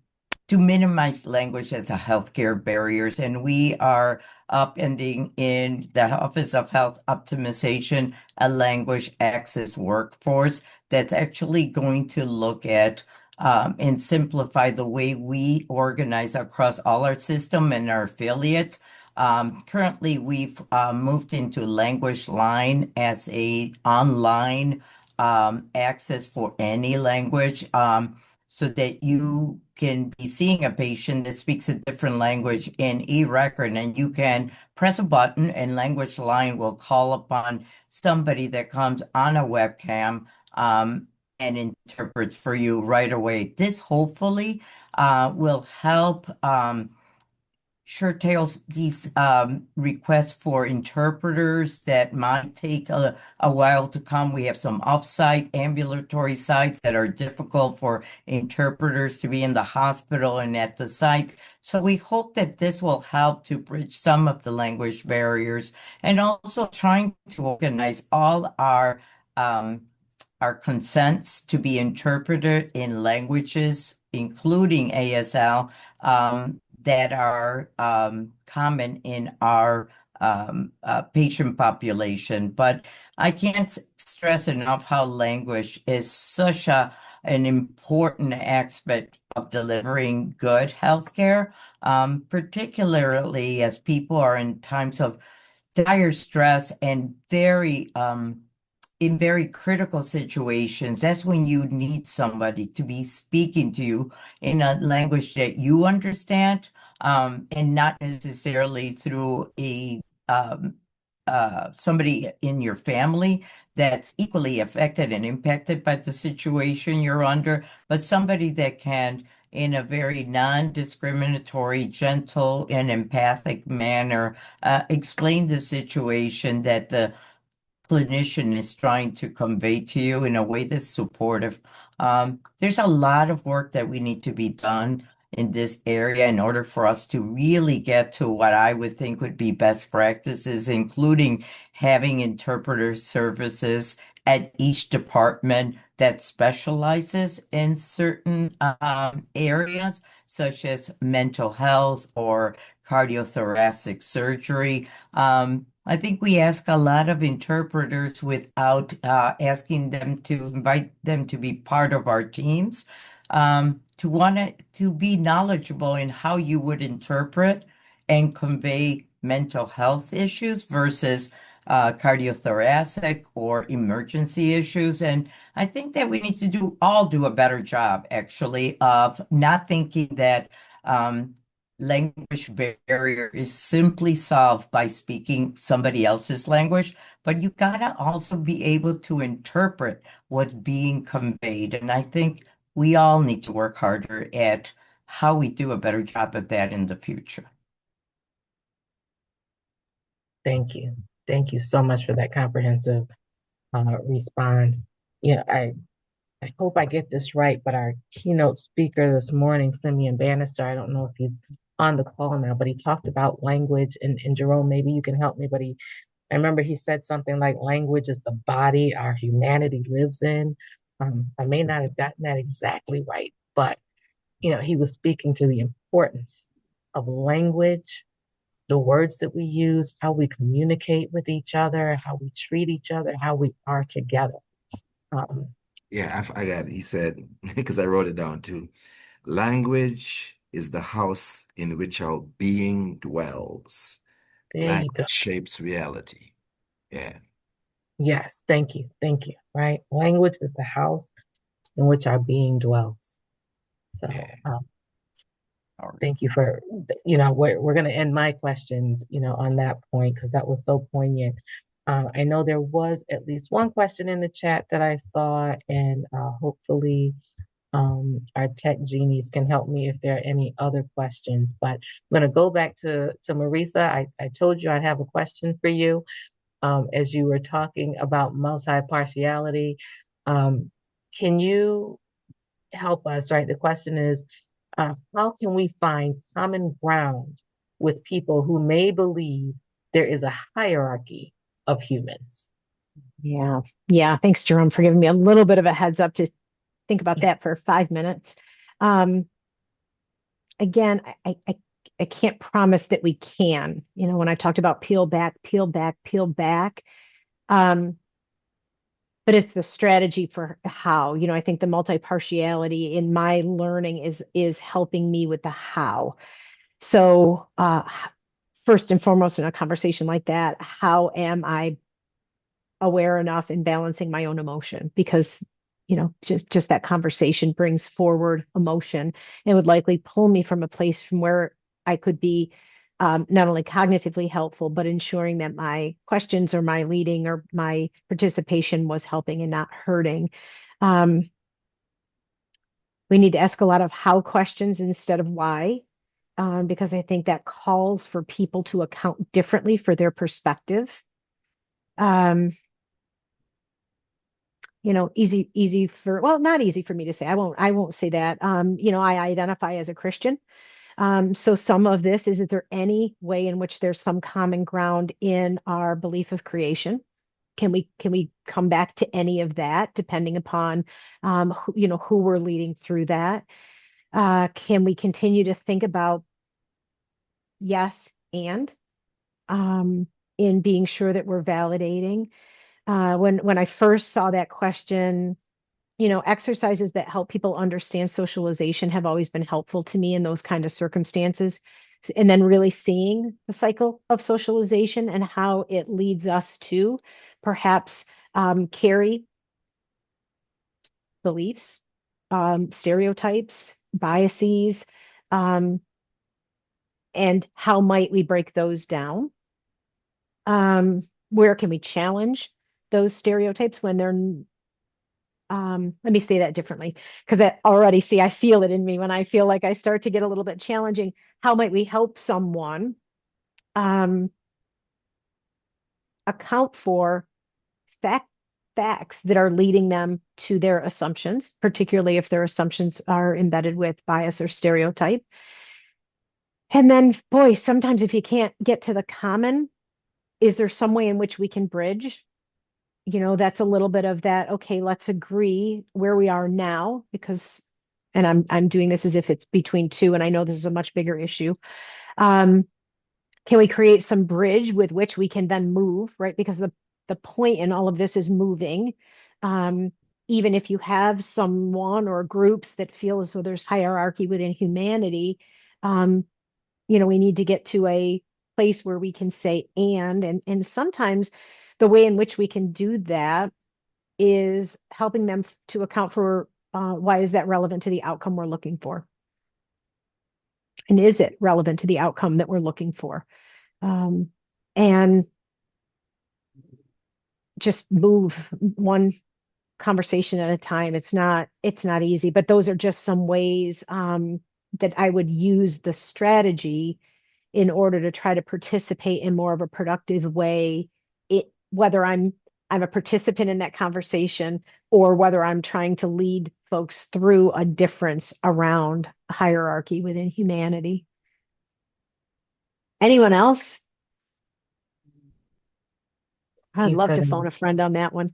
minimize language as a healthcare barriers. And we are upending in the Office of Health Optimization, a language access workforce that's actually going to look at and simplify the way we organize across all our system and our affiliates. Currently, we've moved into Language Line as a online access for any language, so that you can be seeing a patient that speaks a different language in e-record, and you can press a button and Language Line will call upon somebody that comes on a webcam and interprets for you right away. This hopefully will help tails these requests for interpreters that might take a while to come. We have some off-site ambulatory sites that are difficult for interpreters to be in the hospital and at the site. So we hope that this will help to bridge some of the language barriers, and also trying to organize all our consents to be interpreted in languages, including ASL, that are common in our patient population. But I can't stress enough how language is such an important aspect of delivering good healthcare, particularly as people are in times of dire stress and very in very critical situations. That's when you need somebody to be speaking to you in a language that you understand, and not necessarily through a somebody in your family that's equally affected and impacted by the situation you're under, but somebody that can, in a very non-discriminatory, gentle, and empathic manner, explain the situation that the clinician is trying to convey to you in a way that's supportive. There's a lot of work that we need to be done in this area in order for us to really get to what I would think would be best practices, including having interpreter services at each department that specializes in certain areas, such as mental health or cardiothoracic surgery. I think we ask a lot of interpreters without asking them to invite them to be part of our teams, to want to be knowledgeable in how you would interpret and convey mental health issues versus cardiothoracic or emergency issues. And I think that we need to all do a better job, actually, of not thinking that language barrier is simply solved by speaking somebody else's language, but you gotta also be able to interpret what's being conveyed. And I think we all need to work harder at how we do a better job of that in the future. Thank you. Thank you so much for that comprehensive response. I hope I get this right, but our keynote speaker this morning, Simeon Bannister, I don't know if he's on the call now, but he talked about language, and Jerome, maybe you can help me, but I remember he said something like language is the body our humanity lives in. I may not have gotten that exactly right, but he was speaking to the importance of language, the words that we use, how we communicate with each other, how we treat each other, how we are together. Yeah, I got it. He said, because I wrote it down too. Language is the house in which our being dwells. There you go. Language shapes reality. Yeah. Yes, thank you. Thank you. Right. Language is the house in which our being dwells. So Yeah. thank you for, we're going to end my questions, on that point, because that was so poignant. I know there was at least one question in the chat that I saw, and hopefully our tech genies can help me if there are any other questions. But I'm going to go back to Marisa. I told you I'd have a question for you as you were talking about multi-partiality. Can you help us, right? The question is, how can we find common ground with people who may believe there is a hierarchy of humans? Yeah. Yeah. Thanks, Jerome, for giving me a little bit of a heads up to think about that for 5 minutes. Again, I can't promise that we can. When I talked about peel back, peel back, peel back, but it's the strategy for how. I think the multi-partiality in my learning is helping me with the how. So first and foremost, in a conversation like that, how am I aware enough in balancing my own emotion? Because just that conversation brings forward emotion and would likely pull me from a place from where I could be not only cognitively helpful, but ensuring that my questions or my leading or my participation was helping and not hurting. Um, we need to ask a lot of how questions instead of why, because I think that calls for people to account differently for their perspective. Um, easy for, well, not easy for me to say. I won't say that. I identify as a Christian. So some of this is there any way in which there's some common ground in our belief of creation? Can we come back to any of that depending upon who we're leading through that? Can we continue to think about yes and in being sure that we're validating? When I first saw that question, exercises that help people understand socialization have always been helpful to me in those kind of circumstances. And then really seeing the cycle of socialization and how it leads us to perhaps carry beliefs, stereotypes, biases, um, and how might we break those down? Where can we challenge those stereotypes when they're let me say that differently, because that already, see, I feel it in me when I feel like I start to get a little bit challenging. How might we help someone um, account for facts that are leading them to their assumptions, particularly if their assumptions are embedded with bias or stereotype? And then, boy, sometimes if you can't get to the common, is there some way in which we can bridge? That's a little bit of that. Okay, let's agree where we are now, because, and I'm doing this as if it's between two, and I know this is a much bigger issue. Um, can we create some bridge with which we can then move, right? Because the point in all of this is moving. Um, Even if you have someone or groups that feel as though there's hierarchy within humanity, um, we need to get to a place where we can say and sometimes the way in which we can do that is helping them to account for why is that relevant to the outcome we're looking for, and is it relevant to the outcome that we're looking for, and just move one conversation at a time. It's not easy, but those are just some ways that I would use the strategy in order to try to participate in more of a productive way, whether I'm a participant in that conversation or whether I'm trying to lead folks through a difference around hierarchy within humanity. Anyone else? I'd You love for to that. phone a friend on that one.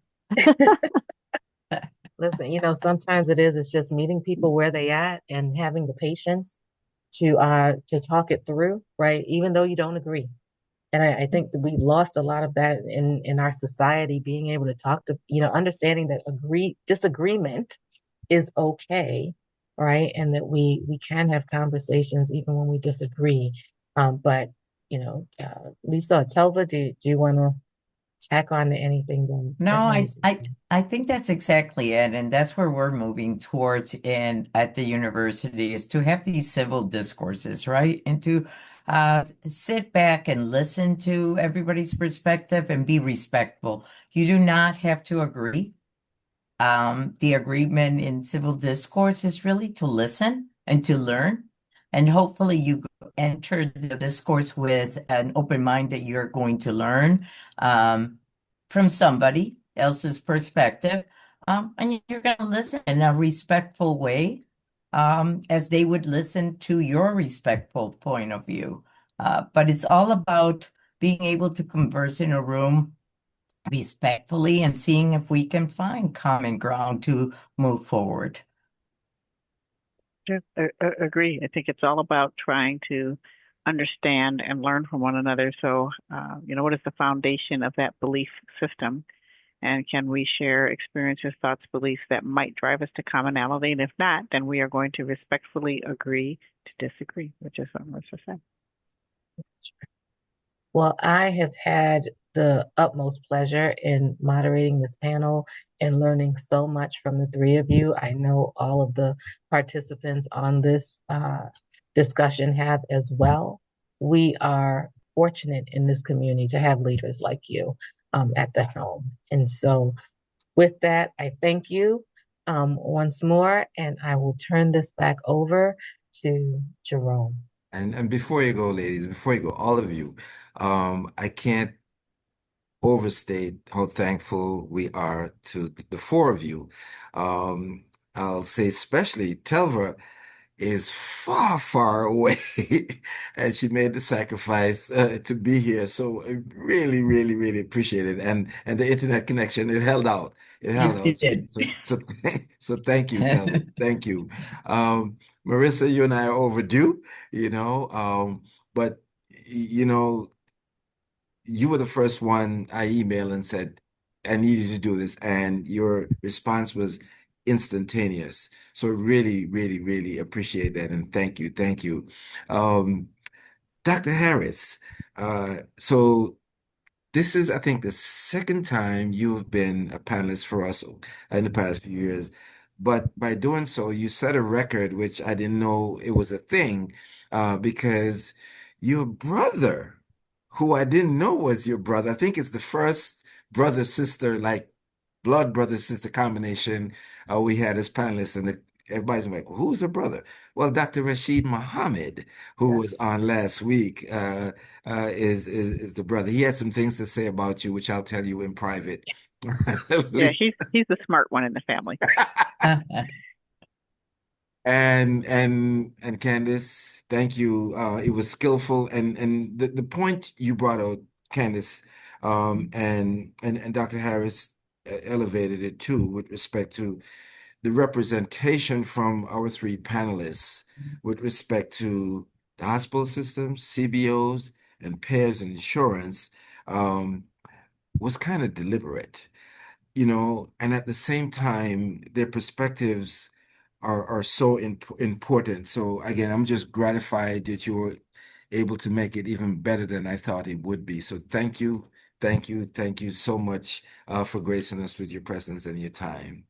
Listen, sometimes it's just meeting people where they at and having the patience to talk it through, right? Even though you don't agree. And I think that we lost a lot of that in our society, being able to talk to, understanding that disagreement is okay, right? And that we can have conversations even when we disagree. But Lisa or Telva, do you want to tack on to anything that No, Melissa said? I think that's exactly it. And that's where we're moving towards in at the university is to have these civil discourses, right? And to sit back and listen to everybody's perspective and be respectful. You do not have to agree. The agreement in civil discourse is really to listen and to learn. And hopefully you enter the discourse with an open mind that you're going to learn from somebody else's perspective. And you're going to listen in a respectful way, as they would listen to your respectful point of view. But it's all about being able to converse in a room respectfully and seeing if we can find common ground to move forward. Yeah, agree. I think it's all about trying to understand and learn from one another. So, what is the foundation of that belief system? And can we share experiences, thoughts, beliefs that might drive us to commonality? And if not, then we are going to respectfully agree to disagree, which is what Marissa said. Well, I have had the utmost pleasure in moderating this panel and learning so much from the three of you. I know all of the participants on this discussion have as well. We are fortunate in this community to have leaders like you at the helm. And so, with that, I thank you once more, and I will turn this back over to Jerome. And before you go, ladies, before you go, all of you, I can't overstate how thankful we are to the four of you. Um, I'll say especially Telva is far, far away, and she made the sacrifice to be here. So I really, really, really appreciate it. And the internet connection, it held out. It held It out. So did. so so, so thank you, Telva. Thank you. Marissa, you and I are overdue, but you know, you were the first one I emailed and said, I needed to do this. And your response was instantaneous. So really, really, really appreciate that. And thank you. Thank you. Um, Dr. Harris, so this is, I think, the second time you have been a panelist for us in the past few years. But by doing so, you set a record, which I didn't know it was a thing, because your brother, who I didn't know was your brother, I think it's the first brother sister, like blood brother sister combination we had as panelists, and everybody's like, "Who's the brother?" Well, Dr. Rashid Muhammad, who was on last week, is the brother. He had some things to say about you, which I'll tell you in private. Yeah, he's the smart one in the family. And Candice, thank you. It was skillful, and the point you brought out, Candice, and Dr. Harris elevated it too with respect to the representation from our three panelists with respect to the hospital systems, CBOs, and payers and insurance was kind of deliberate, and at the same time, their perspectives are so important. So again, I'm just gratified that you were able to make it even better than I thought it would be. So thank you so much for gracing us with your presence and your time.